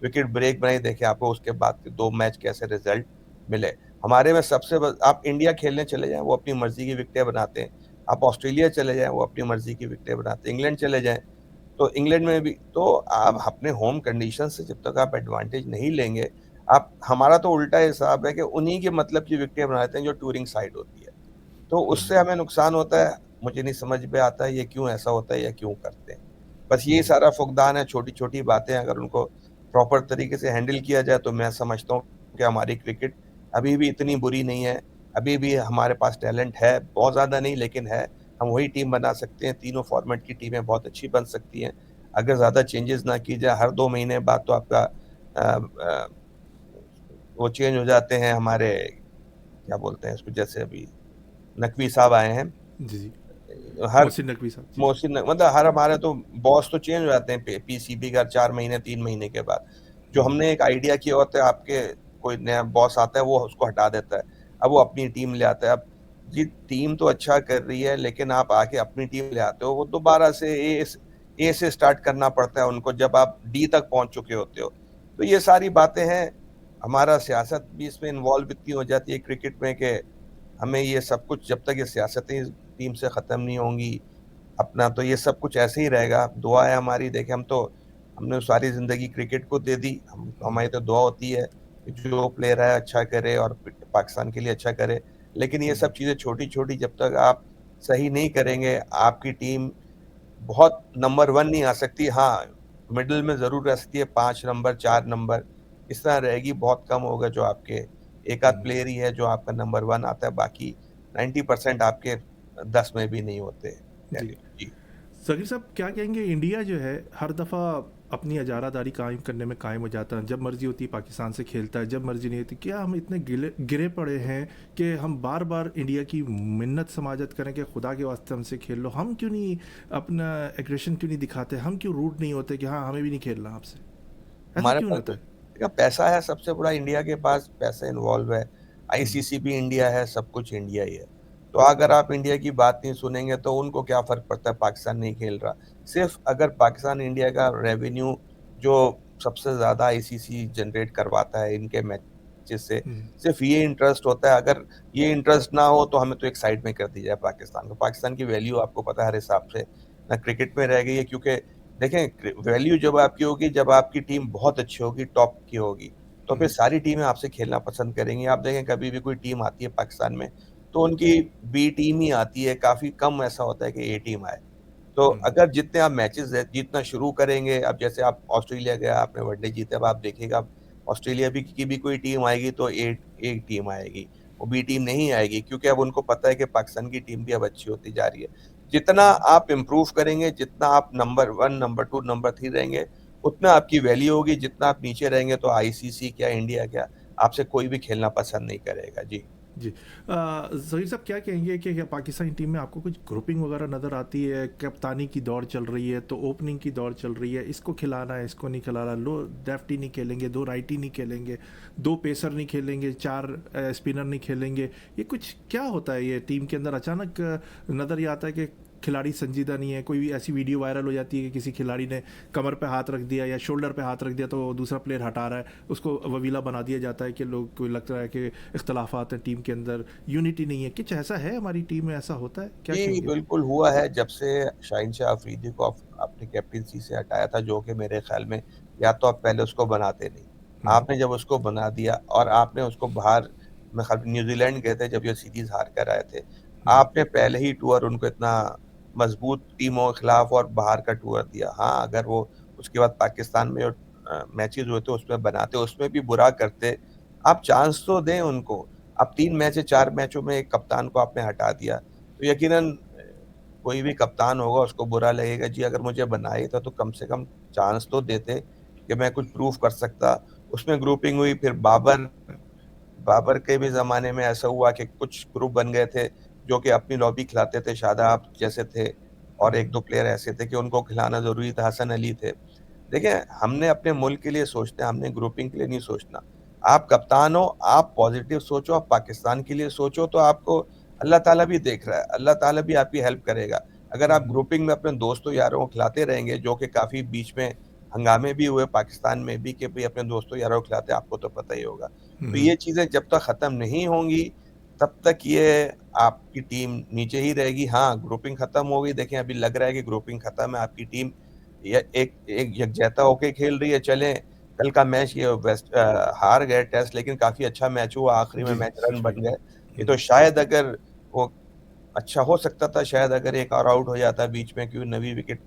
D: विकेट ब्रेक बनाई, देखे आपको उसके बाद के 2 मैच कैसे रिजल्ट मिले। हमारे में आप इंडिया खेलने चले जाएं, वो अपनी मर्जी की विकेटें बनाते हैं। आप ऑस्ट्रेलिया चले जाएं, वो अपनी मर्जी की विकेटें बनाते हैं। इंग्लैंड चले जाएं, तो इंग्लैंड में भी तो आप अपने होम कंडीशन से जब तक आप एडवांटेज नहीं लेंगे, आप हमारा तो उल्टा हिसाब है कि उन्हीं के मतलब की विकेटें बनाते हैं जो टूरिंग साइड होती है, तो उससे हमें नुकसान होता है। मुझे नहीं समझ में आता है ये क्यों ऐसा होता है या क्यों करते हैं। बस यही सारा फुकदान है, छोटी-छोटी बातें अगर उनको प्रॉपर तरीके से हैंडल किया जाए तो मैं समझता हूँ कि हमारी क्रिकेट अभी भी इतनी बुरी नहीं है। अभी भी हमारे पास टैलेंट है, बहुत ज़्यादा नहीं लेकिन है। हम वही टीम बना सकते हैं, तीनों फॉर्मेट की टीमें बहुत अच्छी बन सकती हैं। अगर ज़्यादा चेंजेस ना की जाए, हर 2 महीने बाद तो आपका वो चेंज हो जाते हैं हमारे, क्या बोलते हैं इसको, जैसे अभी नकवी साहब आए हैं,
A: जी जी
D: हर
A: मोहसिन नकवी साहब जी
D: मोहसिन मतलब हर हमारे तो बॉस तो चेंज हो जाते हैं पीसीबी का 4 महीने 3 महीने के बाद। जो हमने एक आइडिया किया होता है, आपके कोई नया बॉस आता है वो उसको हटा देता है, अब वो अपनी टीम ले आता है। अब जी टीम तो अच्छा कर रही है लेकिन आप आके अपनी टीम ले आते हो, वो दोबारा से ए से स्टार्ट करना पड़ता है उनको जब आप डी तक पहुंच चुके होते हो। तो ये सारी बातें हैं, हमारा सियासत भी इसमें इन्वॉल्व इतनी हो जाती है क्रिकेट में कि हमें ये सब कुछ, जब तक ये सियासतें इस टीम से ख़त्म नहीं होंगी अपना, तो ये सब कुछ ऐसे ही रहेगा। दुआ है हमारी, देखें हमने सारी ज़िंदगी क्रिकेट को दे दी, हमारी तो दुआ होती है कि जो प्लेयर है अच्छा करे और पाकिस्तान के लिए अच्छा करे। लेकिन ये सब चीज़ें छोटी-छोटी जब तक आप सही नहीं करेंगे, आपकी टीम बहुत नंबर 1 नहीं आ सकती। हाँ, मिडल में ज़रूर रह सकती है, 5 नंबर, 4 नंबर, इस तरह रहेगी। बहुत कम होगा जो आपके एक आध प्लेयर ही है जो आपका नंबर 1 आता है, बाकी 90% आपके 10 में भी नहीं होते।
A: जी
D: जी।
A: सकीब साहब क्या कहेंगे इंडिया जो है हर दफ़ा अपनी अजारादारी कायम करने में कायम हो जाता है, जब मर्जी होती है पाकिस्तान से खेलता है, जब मर्जी नहीं होती। क्या हम इतने गिरे पड़े हैं कि हम बार बार इंडिया की मिन्नत समाजत करें कि खुदा के वास्ते हमसे खेल लो? हम क्यों नहीं अपना एग्रेशन क्यों नहीं दिखाते? हम क्यों रूट नहीं होते कि हाँ हमें भी नहीं खेलना आपसे? ऐसा
D: हमारे
A: क्यों
D: पास
A: होता
D: तो
A: है?
D: देखिए पैसा है सबसे बड़ा, इंडिया के पास पैसा इन्वॉल्व है,
A: हम्म,
D: आईसीसी भी इंडिया है, सब कुछ इंडिया ही है। तो अगर आप इंडिया की बात नहीं सुनेंगे तो उनको क्या फ़र्क पड़ता है पाकिस्तान नहीं खेल रहा। सिर्फ़ अगर पाकिस्तान इंडिया का रेवेन्यू जो सबसे ज़्यादा आईसीसी जनरेट करवाता है इनके मैचेज़ से,
A: हम्म,
D: सिर्फ़ ये इंटरेस्ट होता है। अगर ये इंटरेस्ट ना हो तो हमें तो एक साइड में कर दी जाए पाकिस्तान को। पाकिस्तान की वैल्यू आपको पता है हर हिसाब से ना क्रिकेट में रह गई है, क्योंकि देखें वैल्यू जब आपकी होगी जब आपकी टीम बहुत अच्छी होगी, टॉप की होगी, तो फिर
A: हम्म,
D: सारी टीमें आपसे खेलना पसंद करेंगी। आप देखें कभी भी कोई टीम आती है पाकिस्तान में तो उनकी बी टीम ही आती है, काफ़ी कम ऐसा होता है कि ए टीम आए। तो
A: हम्म,
D: अगर जितने आप मैचेस जीतना शुरू करेंगे, अब जैसे आप ऑस्ट्रेलिया गए, आपने वनडे जीते, अब आप देखिएगा अब ऑस्ट्रेलिया भी की भी कोई टीम आएगी तो एक टीम आएगी, वो बी टीम नहीं आएगी, क्योंकि अब उनको पता है कि पाकिस्तान की टीम भी अब अच्छी होती जा रही है। जितना आप इम्प्रूव करेंगे, जितना आप नंबर 1, नंबर 2, नंबर 3 रहेंगे, उतना आपकी वैल्यू होगी। जितना आप नीचे रहेंगे तो आईसीसी क्या, इंडिया क्या, आपसे कोई भी खेलना पसंद नहीं करेगा। जी।
A: जी जहीर साहब क्या कहेंगे कि क्या पाकिस्तानी टीम में आपको कुछ ग्रुपिंग वगैरह नज़र आती है? कप्तानी की दौड़ चल रही है तो ओपनिंग की दौड़ चल रही है, इसको खिलाना है इसको नहीं खिलाना, लो लेफ्टी नहीं खेलेंगे, 2 राइटी नहीं खेलेंगे, 2 पेसर नहीं खेलेंगे, 4 स्पिनर नहीं खेलेंगे। ये कुछ क्या होता है ये टीम के अंदर? अचानक नज़र ये आता है कि खिलाड़ी संजीदा नहीं है। कोई भी ऐसी वीडियो वायरल हो जाती है कि किसी खिलाड़ी ने कमर पे हाथ रख दिया या शोल्डर पे हाथ रख दिया तो दूसरा प्लेयर हटा रहा है, उसको ववीला बना दिया जाता है कि लोग को लग रहा है कि इख्तलाफात हैं टीम के अंदर, यूनिटी नहीं है। कुछ ऐसा है हमारी टीम में, ऐसा होता है? क्या
D: जी,
A: कहेंगे?
D: बिल्कुल हुआ है। जब से शाहीन शाह अफरीदी को अपनी कैप्टेंसी से हटाया था, जो कि मेरे ख़्याल में या तो आप पहले उसको बनाते नहीं।
A: हम्म,
D: आपने जब उसको बना दिया और आपने उसको बाहर, मैं ख़्याल न्यूज़ीलैंड गए थे जब ये सीरीज़ हार कर आए थे।
A: हम्म,
D: आपने पहले ही टूर उनको इतना मज़बूत टीमों के खिलाफ और बाहर का टूर दिया। हाँ, अगर वो उसके बाद पाकिस्तान में मैचेज़ हुए थे उसमें बनाते, उसमें भी बुरा करते, आप चांस तो दें उनको। अब 3 मैच है, 4 मैचों में एक कप्तान को आपने हटा दिया। तो यकीनन कोई भी कप्तान होगा उसको बुरा लगेगा, जी अगर मुझे बनाए था तो कम से कम चांस तो देते कि मैं कुछ प्रूव कर सकता। उसमें ग्रुपिंग हुई, फिर बाबर के भी ज़माने में ऐसा हुआ कि कुछ ग्रुप बन गए थे, जो कि अपनी लॉबी खिलाते थे, शादाब जैसे थे और 1-2 प्लेयर ऐसे थे कि उनको खिलाना ज़रूरी था, हसन अली थे। देखिए, हमने अपने मुल्क के लिए सोचना है, हमने ग्रुपिंग के लिए नहीं सोचना। आप कप्तान हो, आप पॉज़िटिव सोचो, आप पाकिस्तान के लिए सोचो, तो आपको अल्लाह ताला भी देख रहा है, अल्लाह ताला भी आपकी हेल्प करेगा। अगर आप ग्रुपिंग में अपने दोस्तों यारों को खिलाते रहेंगे, जो कि काफ़ी बीच में हंगामे भी हुए पाकिस्तान में भी कि भई अपने दोस्तों यारों को खिलाते हैं, आपको तो पता ही होगा। तो ये चीज़ें जब तक खत्म नहीं होंगी, तब तक ये आपकी टीम नीचे ही रहेगी। हाँ, ग्रुपिंग खत्म हो गई, देखें अभी लग रहा है कि ग्रुपिंग खत्म है, आपकी टीम ये एक एक यकजहता होके खेल रही है। चलें, कल का मैच ये हार गए टेस्ट, लेकिन काफ़ी अच्छा मैच हुआ, आखिरी में
A: जी,
D: मैच रन
A: सच में।
D: बन गए। ये तो शायद अगर वो अच्छा हो सकता था, शायद अगर एक और आउट हो जाता बीच में, क्योंकि 9वीं विकेट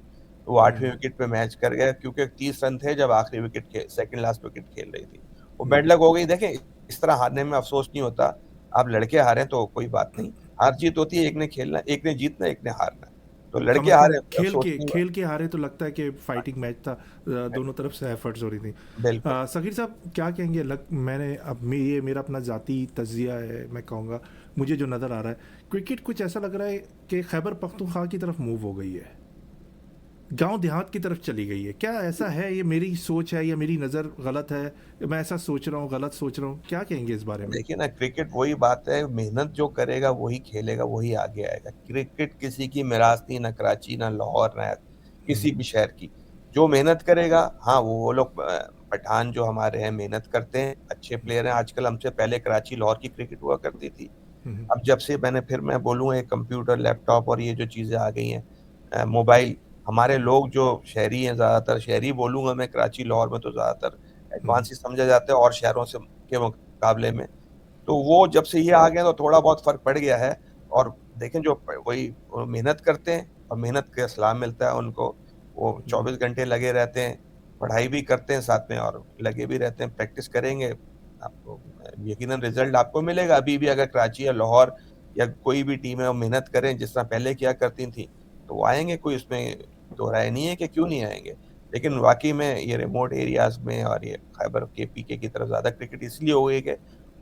D: वो 8वीं विकेट पे मैच कर गया, क्योंकि 30 रन थे जब आखिरी विकेट सेकंड लास्ट विकेट खेल रही थी। वो बैड लक हो गई। देखें, इस तरह हारने में अफ़सोस नहीं होता। आप लड़के हारे तो कोई बात नहीं, हार-जीत होती है, एक ने खेलना, एक ने जीतना, एक ने हारना। तो
A: हाँ,
D: लड़के
A: मतलब
D: हारे अफ़सोस नहीं हुआ।
A: खेल के हारे तो लगता है कि फाइटिंग मैच था, दोनों तरफ से एफर्ट्स हो रही थी।
D: बिल्कुल।
A: सगीर साहब क्या कहेंगे? मैंने अब ये मेरा अपना ज़ाती तजिया है, मैं कहूँगा मुझे जो नज़र आ रहा है, क्रिकेट कुछ ऐसा लग रहा है कि खैबर पख्तूनख्वा की तरफ मूव हो गई है, गांव देहात की तरफ चली गई है। क्या ऐसा है? ये मेरी सोच है या मेरी नज़र गलत है? मैं ऐसा सोच रहा हूँ, गलत सोच रहा हूँ? क्या कहेंगे इस बारे में?
D: देखिए ना, क्रिकेट वही बात है, मेहनत जो करेगा वही खेलेगा, वही आगे आएगा। क्रिकेट किसी की मिरास नहीं, ना कराची, ना लाहौर, ना किसी भी शहर की। जो मेहनत करेगा, हाँ, वो लोग पठान जो हमारे हैं मेहनत करते हैं, अच्छे प्लेयर हैं। आजकल हमसे पहले कराची, लाहौर की क्रिकेट हुआ करती थी। अब जब से फिर मैं बोलूँ, ये कंप्यूटर, लैपटॉप और ये जो चीज़ें आ गई हैं, मोबाइल, हमारे लोग जो शहरी हैं, ज़्यादातर शहरी बोलूँगा मैं, कराची, लाहौर में तो ज़्यादातर एडवांस ही समझा जाता है और शहरों से के मुकाबले में। तो वो जब से ये आ गया तो थोड़ा बहुत फ़र्क पड़ गया है। और देखें, जो वही मेहनत करते हैं और मेहनत का सलाम मिलता है उनको। वो 24 घंटे लगे रहते हैं, पढ़ाई भी करते हैं साथ में और लगे भी रहते हैं, प्रैक्टिस करेंगे, आपको यकीनन रिज़ल्ट आपको मिलेगा। अभी भी अगर कराची या लाहौर या कोई भी टीम है वो मेहनत करें जिस तरह पहले किया करती थी, तो वो आएँगे, कोई उसमें दो राय नहीं है कि क्यों नहीं आएँगे। लेकिन वाक़ई में ये रिमोट एरियाज़ में और ये खैबर के पीके की तरफ ज़्यादा क्रिकेट इसलिए हो गई कि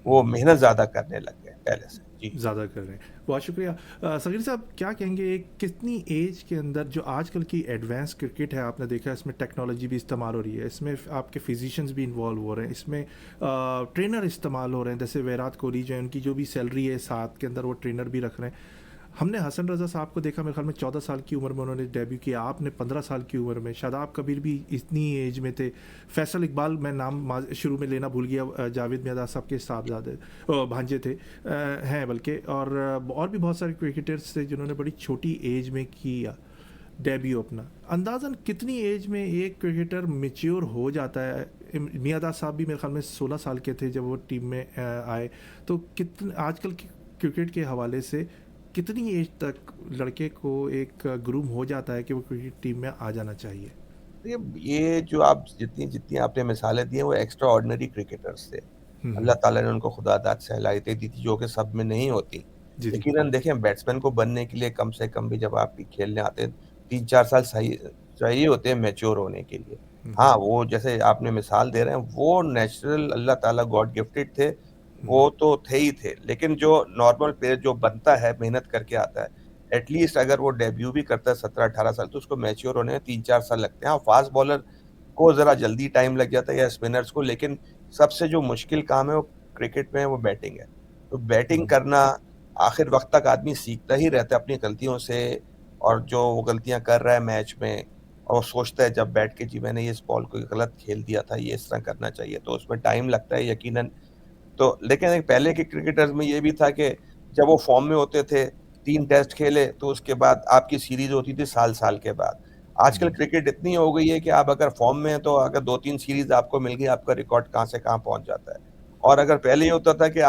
D: वो मेहनत ज़्यादा करने लग गए पहले से। जी।
A: ज़्यादा कर रहे हैं। बहुत शुक्रिया। सगीर साहब क्या कहेंगे, कितनी एज के अंदर जो आजकल की एडवांस क्रिकेट है, आपने देखा इसमें टेक्नोलॉजी भी इस्तेमाल हो रही है, इसमें आपके फिजिशियंस भी इन्वॉल्व हो रहे हैं, इसमें ट्रेनर इस्तेमाल हो रहे हैं, जैसे विराट कोहली जो है उनकी जो भी सैलरी है साथ के अंदर वो ट्रेनर भी रख रहे हैं। हमने हसन रज़ा साहब को देखा, मेरे ख्याल में 14 साल की उम्र में उन्होंने डेब्यू किया, आपने 15 साल की उम्र में, शादाब कबीर भी इतनी एज में थे, फैसल इकबाल, मैं नाम शुरू में लेना भूल गया, जावेद मियादाद साहब के साहबजादे भांजे थे, हैं बल्कि, और भी बहुत सारे क्रिकेटर्स थे जिन्होंने बड़ी छोटी एज में किया डेब्यू अपना। अंदाज़न कितनी एज में एक क्रिकेटर मैच्योर हो जाता है? मियादाद साहब भी मेरे ख्याल में 16 साल के थे जब वो टीम में आए। तो कितने आजकल की क्रिकेट के हवाले से कितनी एज तक लड़के को एक ग्रूम हो जाता है कि वो क्रिकेट टीम में आ जाना चाहिए?
D: ये जो आप जितनी जितनी आपने मिसालें दी हैं वो एक्स्ट्रा ऑर्डिनरी क्रिकेटर्स थे। अल्लाह ताला ने उनको खुदादाद सलाहियतें दी थी जो कि सब में नहीं होती।
A: जी जी।
D: यकीनन देखें, बैट्समैन को बनने के लिए कम से कम भी जब आप खेलने आते हैं 3-4 साल सही चाहिए होते हैं मैच्योर होने के लिए। हाँ, वो जैसे आपने मिसाल दे रहे हैं, वो नेचुरल अल्लाह ताला गॉड गिफ्टेड थे, वो तो थे ही थे। लेकिन जो नॉर्मल प्लेयर जो बनता है, मेहनत करके आता है, एटलीस्ट अगर वो डेब्यू भी करता है 17-18 साल, तो उसको मैच्योर होने में 3-4 साल लगते हैं। हाँ, फास्ट बॉलर को ज़रा जल्दी टाइम लग जाता है या स्पिनर्स को, लेकिन सबसे जो मुश्किल काम है वो क्रिकेट में है, वो बैटिंग है। तो बैटिंग करना आखिर वक़्त तक आदमी सीखता ही रहता है अपनी गलतियों से, और जो वो गलतियाँ कर रहा है मैच में और वो सोचता है जब बैठ के, जी मैंने इस बॉल को गलत खेल दिया था, ये इस तरह करना चाहिए, तो उसमें टाइम लगता है यकीनन। तो लेकिन एक पहले के क्रिकेटर्स में ये भी था कि जब वो फॉर्म में होते थे, 3 टेस्ट खेले, तो उसके बाद आपकी सीरीज़ होती थी साल-साल के बाद। आजकल क्रिकेट इतनी हो गई है कि आप अगर फॉर्म में हैं, तो अगर 2-3 सीरीज़ आपको मिल गई, आपका रिकॉर्ड कहाँ से कहाँ पहुँच जाता है। और अगर पहले ये होता था कि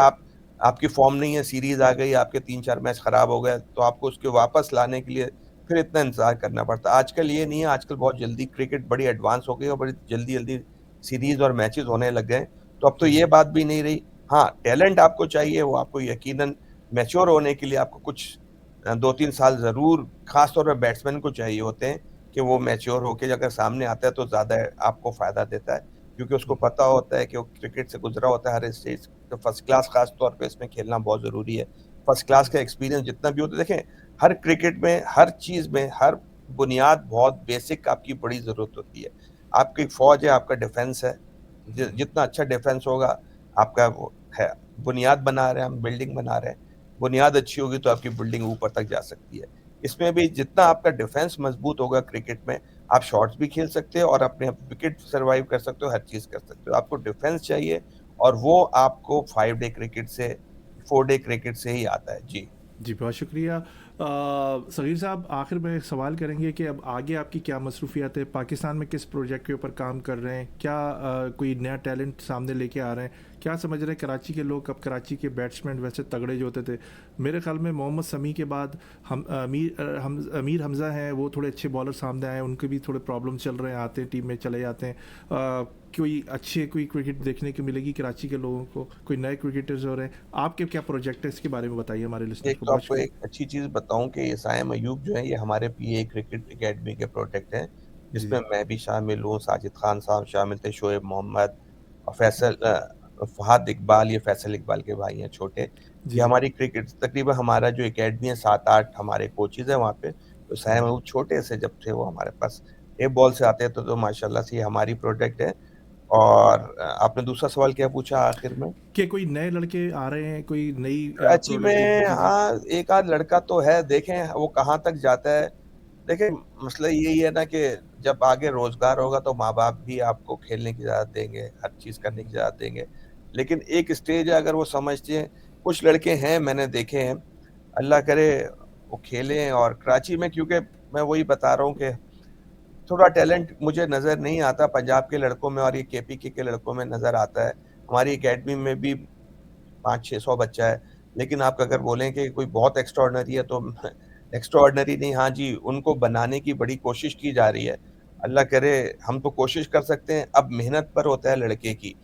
D: आपकी फॉर्म नहीं है, सीरीज़ आ गई, आपके 3-4 मैच खराब हो गए, तो आपको उसको वापस लाने के लिए फिर इतना इंतज़ार करना पड़ता है। आजकल ये नहीं है, आजकल बहुत जल्दी क्रिकेट बड़ी एडवांस हो गई है और बड़ी जल्दी-जल्दी सीरीज़ और मैचेज़ होने लग गए हैं। तो अब तो ये बात भी नहीं रही। हाँ, टैलेंट आपको चाहिए, वो आपको यकीनन मैच्योर होने के लिए आपको कुछ 2-3 साल ज़रूर ख़ास तौर पे बैट्समैन को चाहिए होते हैं कि वो मैच्योर होके अगर सामने आता है तो ज़्यादा आपको फ़ायदा देता है। क्योंकि उसको पता होता है कि वो क्रिकेट से गुज़रा होता है हर स्टेज, तो फर्स्ट क्लास ख़ास तौर पे इसमें खेलना बहुत ज़रूरी है। फर्स्ट क्लास का एक्सपीरियंस जितना भी होता है, देखें हर क्रिकेट में, हर चीज़ में, हर बुनियाद बहुत बेसिक आपकी बड़ी ज़रूरत होती है। आपकी फ़ौज है, आपका डिफेंस है। जितना अच्छा डिफेंस होगा, आपका वो है, बुनियाद बना रहे हैं हम, बिल्डिंग बना रहे हैं। बुनियाद अच्छी होगी तो आपकी बिल्डिंग ऊपर तक जा सकती है। इसमें भी जितना आपका डिफेंस मजबूत होगा क्रिकेट में, आप शॉट्स भी खेल सकते हो और अपने विकेट सर्वाइव कर सकते हो, हर चीज़ कर सकते हो। आपको डिफेंस चाहिए और वो आपको 5 डे क्रिकेट से, 4 डे क्रिकेट से ही आता है। जी।
A: जी, बहुत शुक्रिया। सग़ीर साहब, आखिर में एक सवाल करेंगे कि अब आगे आपकी क्या मसरूफ़ियत है? पाकिस्तान में किस प्रोजेक्ट के ऊपर काम कर रहे हैं? क्या कोई नया टैलेंट सामने लेके आ रहे हैं? क्या समझ रहे हैं कराची के लोग? अब कराची के बैट्समैन वैसे तगड़े जो होते थे, मेरे ख़्याल में मोहम्मद शमी के बाद अमीर हमज़ा हैं, वो थोड़े अच्छे बॉलर सामने आए, उनके भी थोड़े प्रॉब्लम चल रहे हैं, आते हैं टीम में चले जाते हैं। कोई क्रिकेट देखने को मिलेगी कराची के लोगों को? कोई नए क्रिकेटर्स हो रहे हैं? आपके क्या प्रोजेक्ट है, इसके बारे में बताइए हमारे लिसनर्स
D: एक
A: को।
D: तो
A: बहुत
D: आपको
A: शुक्रिया।
D: एक अच्छी चीज़ बताऊँ कि ये साइम अय्यूब जो है, ये हमारे पीए क्रिकेट अकेडमी के प्रोजेक्ट हैं,
A: जी,
D: जिसमें मैं भी शामिल हूँ, साजिद खान साहब शामिल थे, शोएब मोहम्मद और फहद इकबाल, ये फैसल इकबाल के भाई हैं छोटे।
A: जी,
D: ये
A: जी।
D: हमारी क्रिकेट तकरीबन हमारा जो अकेडमी है 7-8 हमारे कोचेज़ हैं वहाँ पे। तो साइम अय्यूब छोटे से जब थे वो हमारे पास ए बॉल से आते हैं तो माशाल्लाह से ये हमारी प्रोजेक्ट है। और आपने दूसरा सवाल क्या पूछा आखिर में?
A: कि कोई नए लड़के आ रहे हैं, कोई नई
D: कराची
A: प्रोडक्ट?
D: में
A: जी, जी।
D: हाँ, एक आध लड़का तो है, देखें वो कहाँ तक जाता है। देखिए, मसला यही है ना कि जब आगे रोज़गार होगा तो माँ-बाप भी आपको खेलने की इजाज़त देंगे, हर चीज़ करने की इजाज़त देंगे। लेकिन एक स्टेज है अगर वो समझते हैं, कुछ लड़के हैं मैंने देखे हैं, अल्लाह करे वो खेलें। और कराची में क्योंकि मैं वही बता रहा हूँ कि थोड़ा टैलेंट मुझे नज़र नहीं आता पंजाब के लड़कों में और ये केपीके के लड़कों में नज़र आता है। हमारी अकेडमी में भी 500-600 बच्चा है, लेकिन आप अगर बोलें कि कोई बहुत एक्स्ट्राऑर्डिनरी है तो एक्स्ट्राऑर्डिनरी नहीं, हाँ जी, उनको बनाने की बड़ी कोशिश की जा रही है। अल्लाह करे हम तो कोशिश कर सकते हैं, अब मेहनत पर होता है लड़के की।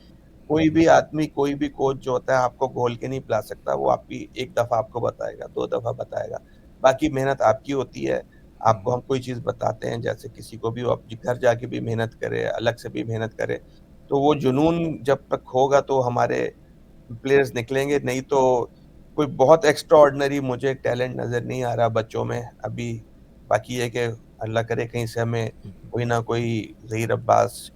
D: कोई भी आदमी, कोई भी कोच जो होता है आपको घोल के नहीं पिला सकता, वो आपकी 1 दफ़ा आपको बताएगा, 2 दफ़ा बताएगा, बाकी मेहनत आपकी होती है। आपको हम कोई चीज़ बताते हैं, जैसे किसी को भी वो अपने घर जाके भी मेहनत करे, अलग से भी मेहनत करे, तो वो जुनून जब तक होगा तो हमारे प्लेयर्स निकलेंगे, नहीं तो कोई बहुत एक्स्ट्राऑर्डिनरी मुझे टैलेंट नज़र नहीं आ रहा बच्चों में अभी। बाकी ये है कि अल्लाह करे कहीं से हमें कोई ना कोई ज़हीर अब्बास,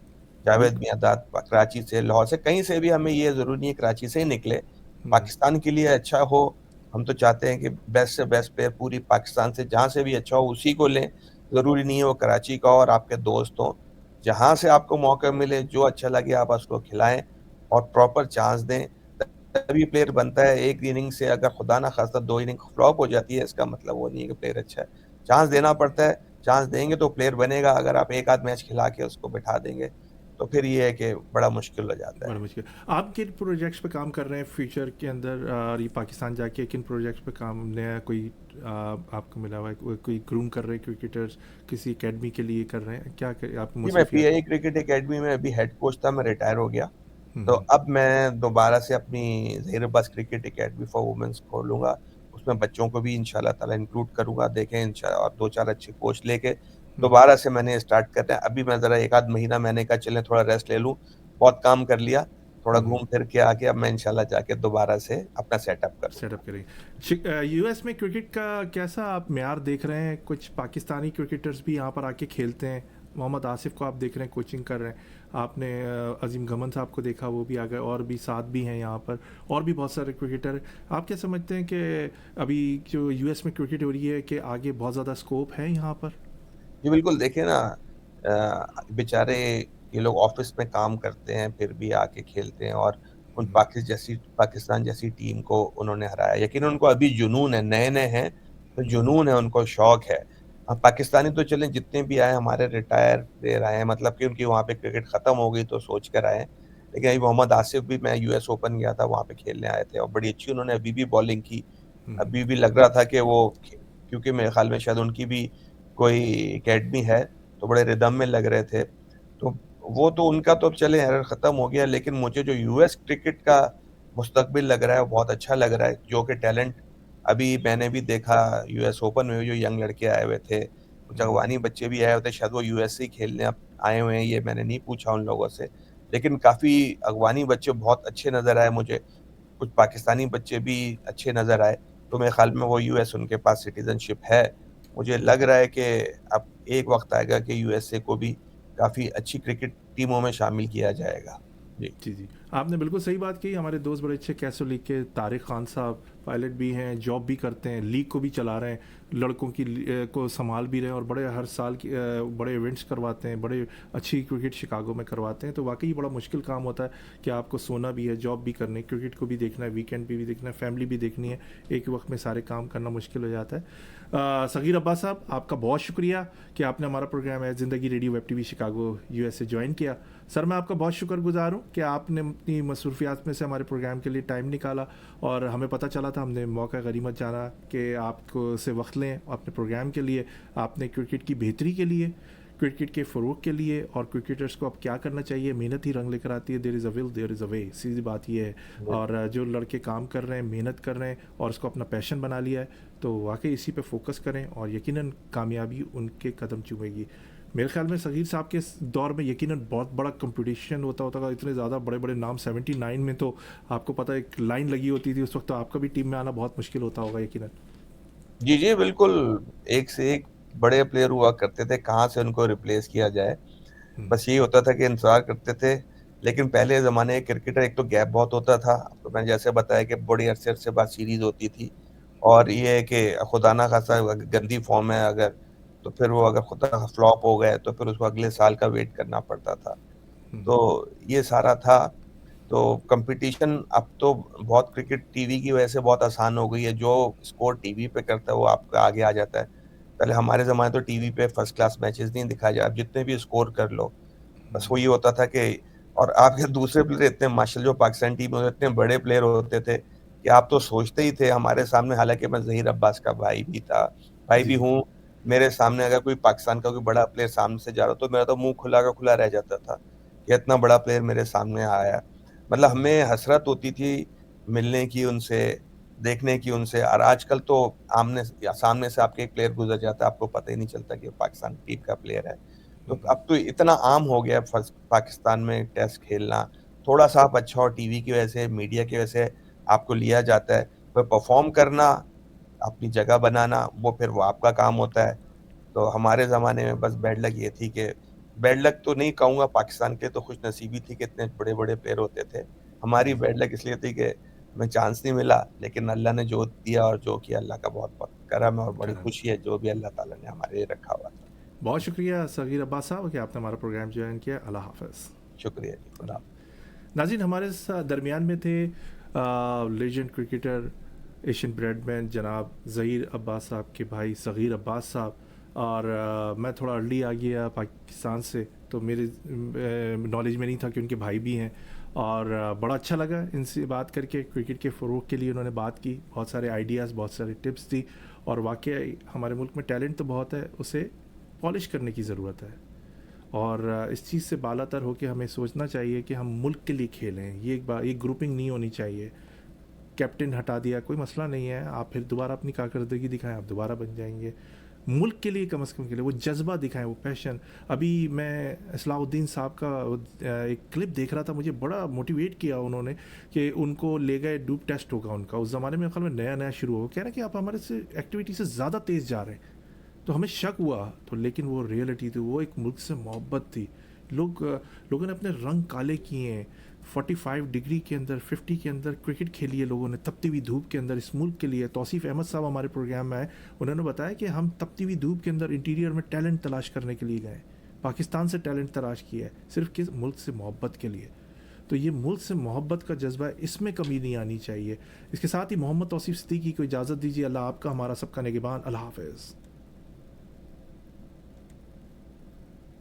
D: जावेद
A: बिल्कुल।
D: मियांदाद कराची से, लाहौर से, कहीं से भी, हमें ये ज़रूरी नहीं है कराची से ही निकले।
A: हुँ,
D: पाकिस्तान के लिए अच्छा हो, हम तो चाहते हैं कि बेस्ट से बेस्ट प्लेयर पूरी पाकिस्तान से जहाँ से भी अच्छा हो उसी को लें। ज़रूरी नहीं है वो कराची का हो और आपके दोस्त हों। जहाँ से आपको मौका मिले, जो अच्छा लगे आप उसको खिलाएँ और प्रॉपर चांस दें। तभी प्लेयर बनता है। एक इनिंग से अगर खुदा ना खास्ता 2 इनिंग फ्लॉप हो जाती है, इसका मतलब वो नहीं है कि प्लेयर अच्छा है। चांस देना पड़ता है, चांस देंगे तो प्लेयर बनेगा। अगर आप एक आध मैच खिला के उसको बिठा देंगे, तो फिर ये है कि बड़ा मुश्किल हो जाता
A: बड़ा
D: है।
A: मुश्किल। आप किन प्रोजेक्ट्स पे काम कर रहे हैं फ्यूचर के अंदर? और ये पाकिस्तान जाके किन प्रोजेक्ट्स पे काम नया कोई आपको मिला हुआ है? कोई ग्रूम कर रहे हैं क्रिकेटर्स, किसी अकेडमी के लिए कर रहे हैं? आपकी
D: जी, मैं
A: मसरूफियत है?
D: पीआईए क्रिकेट अकेडमी में अभी हेड कोच था, मैं रिटायर हो गया।
A: हुँ,
D: तो
A: हुँ।
D: अब मैं दोबारा से अपनी Zaheer Abbas cricket academy for womens खोलूँगा। उसमें बच्चों को भी इंशाअल्लाह ताला इंक्लूड करूँगा। देखें और 2-4 अच्छे कोच लेके
A: हुँ, हुँ।
D: दोबारा से मैंने स्टार्ट करना है। अभी मैं ज़रा 1 आध महीना मैंने कहा चलें थोड़ा रेस्ट ले लूँ। बहुत काम कर लिया, थोड़ा
A: हुँ, हुँ।
D: घूम फिर के आके अब मैं इंशाअल्लाह जाके दोबारा से अपना सेटअप
A: सेटअप
D: करूँगा।
A: करेंगे। यूएस में क्रिकेट का कैसा आप म्यार देख रहे हैं? कुछ पाकिस्तानी क्रिकेटर्स भी यहाँ पर आके खेलते हैं। मोहम्मद आसिफ को आप देख रहे हैं कोचिंग कर रहे हैं। आपने अजीम गमन साहब को देखा, वो भी आ गए, और भी साथ भी हैं यहाँ पर, और भी बहुत सारे क्रिकेटर। आप क्या समझते हैं कि अभी जो यूएस में क्रिकेट हो रही है कि आगे बहुत ज़्यादा स्कोप है यहाँ पर?
D: जी, बिल्कुल देखिए ना, बेचारे ये लोग ऑफ़िस में काम करते हैं, फिर भी आके खेलते हैं और उन
A: हम्म,
D: पाकिस्तान जैसी टीम को उन्होंने हराया। यकीनन उनको अभी जुनून है, नए-नए हैं, तो
A: हम्म,
D: जुनून है, उनको शौक है। पाकिस्तानी तो चलें जितने भी आए हमारे रिटायर प्लेयर आए हैं, मतलब कि उनकी वहाँ पे क्रिकेट ख़त्म हो गई तो सोच कर आए हैं। लेकिन अभी मोहम्मद आसिफ भी, मैं यूएस ओपन गया था, वहाँ पे खेलने आए थे और बड़ी अच्छी उन्होंने अभी भी बॉलिंग की।
A: हम्म,
D: अभी भी लग रहा था कि वो क्योंकि मेरे ख़्याल में शायद उनकी भी कोई अकेडमी है, तो बड़े रिदम में लग रहे थे। तो वो तो उनका तो चलें एरर ख़त्म हो गया, लेकिन मुझे जो यूएस क्रिकेट का मुस्तकबिल लग रहा है, वो बहुत अच्छा लग रहा है, जो कि टैलेंट अभी मैंने भी देखा यूएस ओपन में जो यंग लड़के आए हुए थे, कुछ अफगानी बच्चे भी आए हुए थे, शायद वो यूएस से ही खेलने आए हुए हैं, ये मैंने नहीं पूछा उन लोगों से। लेकिन काफ़ी अफगानी बच्चे बहुत अच्छे नज़र आए मुझे, कुछ पाकिस्तानी बच्चे भी अच्छे नज़र आए, तो मेरे ख़्याल में वो यूएस उनके पास सिटीज़नशिप है। मुझे लग रहा है कि अब एक वक़्त आएगा कि यूएसए को भी काफ़ी अच्छी क्रिकेट टीमों में शामिल किया जाएगा। जी।
A: जी जी, आपने बिल्कुल सही बात की। हमारे दोस्त बड़े अच्छे कैसो लीग के तारिक खान साहब पायलट भी हैं, जॉब भी करते हैं, लीग को भी चला रहे हैं, लड़कों की को संभाल भी रहे हैं और बड़े हर साल की बड़े इवेंट्स करवाते हैं, बड़े अच्छी क्रिकेट शिकागो में करवाते हैं। तो वाकई बड़ा मुश्किल काम होता है कि आपको सोना भी है, जॉब भी करनी, क्रिकेट को भी देखना है, वीकेंड पे भी देखना है, फैमिली भी देखनी है, एक वक्त में सारे काम करना मुश्किल हो जाता है। सगीर अब्बास साहब, आपका बहुत शुक्रिया कि आपने हमारा प्रोग्राम है ज़िंदगी radio web TV Chicago US से ज्वाइन किया। सर, मैं आपका बहुत शुक्रगुजार हूँ कि आपने अपनी मसरूफियात में से हमारे प्रोग्राम के लिए टाइम निकाला और हमें पता चला था, हमने मौका गनीमत जाना कि आपको से वक्त लें अपने प्रोग्राम के लिए। आपने क्रिकेट की बेहतरी के लिए, क्रिकेट के फ़रोग के लिए और क्रिकेटर्स को अब क्या करना चाहिए, मेहनत ही रंग लेकर आती है। There is a will there is a way, सीधी बात ये है। और जो लड़के काम कर रहे हैं, मेहनत कर रहे हैं और इसको अपना पैशन बना लिया है, तो वाकई इसी पे फोकस करें और यकीनन कामयाबी उनके कदम चूमेगी। मेरे ख्याल में सगीर साहब के दौर में यकीनन बहुत बड़ा कंपटीशन होता होता, इतने ज़्यादा बड़े बड़े नाम 79 में तो आपको पता है एक लाइन लगी होती थी उस वक्त, तो आपका भी टीम में आना बहुत मुश्किल होता होगा यकीनन।
D: जी, जी, बिल्कुल, एक से एक बड़े प्लेयर हुआ करते थे, कहाँ से उनको रिप्लेस किया जाए। बस यही होता था कि इंतज़ार करते थे, लेकिन पहले ज़माने के क्रिकेटर एक तो गैप बहुत होता था, तो मैंने जैसे बताया कि बड़ी अरसे-अरसे बाद सीरीज़ होती थी और ये है कि खुदा ना ख़ास्ता गंदी फॉर्म है अगर, तो फिर वो अगर खुदा फ्लॉप हो गए, तो फिर उसको अगले साल का वेट करना पड़ता था। तो ये सारा था, तो कंपटीशन अब तो बहुत क्रिकेट टीवी की वजह से बहुत आसान हो गई है, जो स्कोर टीवी पे करता है वो आपका आगे आ जाता है। पहले हमारे ज़माने तो टीवी पे फर्स्ट क्लास मैचेस नहीं दिखाए जाए, आप जितने भी स्कोर कर लो, बस वो ये होता था कि और आपके दूसरे प्लेयर इतने माशाल्लाह जो पाकिस्तान टीम में इतने बड़े प्लेयर होते थे कि आप तो सोचते ही थे हमारे सामने, हालाँकि मैं ज़हीर अब्बास का भाई भी था, भाई
A: जी
D: भी
A: जी।
D: हूँ, मेरे सामने अगर कोई पाकिस्तान का कोई बड़ा प्लेयर सामने से जा रहा हो, तो मेरा तो मुँह खुला का खुला रह जाता था, कि इतना बड़ा प्लेयर मेरे सामने आया। मतलब हमें हसरत होती थी मिलने की उनसे, देखने की उनसे और आजकल तो आमने या सामने से आपके एक प्लेयर गुज़र जाता है, आपको पता ही नहीं चलता कि वो पाकिस्तान टीम का प्लेयर है। तो अब तो इतना आम हो गया है फर्स्ट पाकिस्तान में टेस्ट खेलना, थोड़ा-सा आप अच्छा हो टीवी की वजह से, मीडिया की वजह से आपको लिया जाता है, पर परफ़ॉर्म करना, अपनी जगह बनाना, वो आपका काम होता है। तो हमारे ज़माने में बस बैड लक ये थी कि बैड लक तो नहीं कहूँगा, पाकिस्तान के तो खुशनसीबी थी कि इतने बड़े-बड़े प्लेयर होते थे। हमारी बैड लक इसलिए थी कि हमें चांस नहीं मिला, लेकिन अल्लाह ने जो दिया और जो किया अल्लाह का बहुत-बहुत करम है और बड़ी
A: करम।
D: खुशी है जो भी अल्लाह ताला ने हमारे लिए रखा हुआ था।
A: बहुत शुक्रिया सगीर अब्बास साहब कि आपने हमारा प्रोग्राम ज्वाइन किया। अल्लाह हाफ़िज़।
D: शुक्रिया जी, खुदा
A: नाज़रीन, हमारे दरमियान में थे लेजेंड क्रिकेटर, एशियन ब्रेडमैन जनाब ज़हीर अब्बास साहब के भाई सगीर अब्बास साहब। और मैं थोड़ा अर्ली आ गया पाकिस्तान से, तो मेरे नॉलेज में नहीं था कि उनके भाई भी हैं। और बड़ा अच्छा लगा इनसे बात करके, क्रिकेट के फ़रोग के लिए उन्होंने बात की, बहुत सारे आइडियाज़, बहुत सारे टिप्स दी। और वाकई हमारे मुल्क में टैलेंट तो बहुत है, उसे पॉलिश करने की ज़रूरत है। और इस चीज़ से बालातर होकर हमें सोचना चाहिए कि हम मुल्क के लिए खेलें। ये एक ग्रुपिंग नहीं होनी चाहिए। कैप्टन हटा दिया, कोई मसला नहीं है, आप फिर दोबारा अपनी कारकर्दगी दिखाएं, आप दोबारा बन जाएंगे। मुल्क के लिए कम से कम के लिए वो जज्बा दिखाएं, वो पैशन। अभी मैं इस्लाउद्दीन साहब का एक क्लिप देख रहा था, मुझे बड़ा मोटिवेट किया उन्होंने कि उनको ले गए, डूब टेस्ट होगा उनका, उस ज़माने में ख्याल में नया नया शुरू हो, कह रहे हैं कि आप हमारे से एक्टिविटी से ज़्यादा तेज़ जा रहे हैं। तो हमें शक हुआ, तो लेकिन वो रियलिटी थी, वो एक मुल्क से मोहब्बत थी। लोगों ने अपने रंग काले किए हैं। 45 डिग्री के अंदर, 50 के अंदर क्रिकेट खेली है लोगों ने, तपती हुई धूप के अंदर, इस मुल्क के लिए। तौसीफ़ अहमद साहब हमारे प्रोग्राम में आए, उन्होंने बताया कि हम तपती हुई धूप के अंदर इंटीरियर में टैलेंट तलाश करने के लिए गए, पाकिस्तान से टैलेंट तलाश किया है, सिर्फ किस मुल्क से मोहब्बत के लिए। तो ये मुल्क से मोहब्बत का जज्बा है, इसमें कमी नहीं आनी चाहिए। इसके साथ ही मोहम्मद तौसीफ़ सिद्दीकी को इजाज़त दीजिए। अल्लाह आपका, हमारा सबका निगहबान। अल्लाह हाफ़िज़।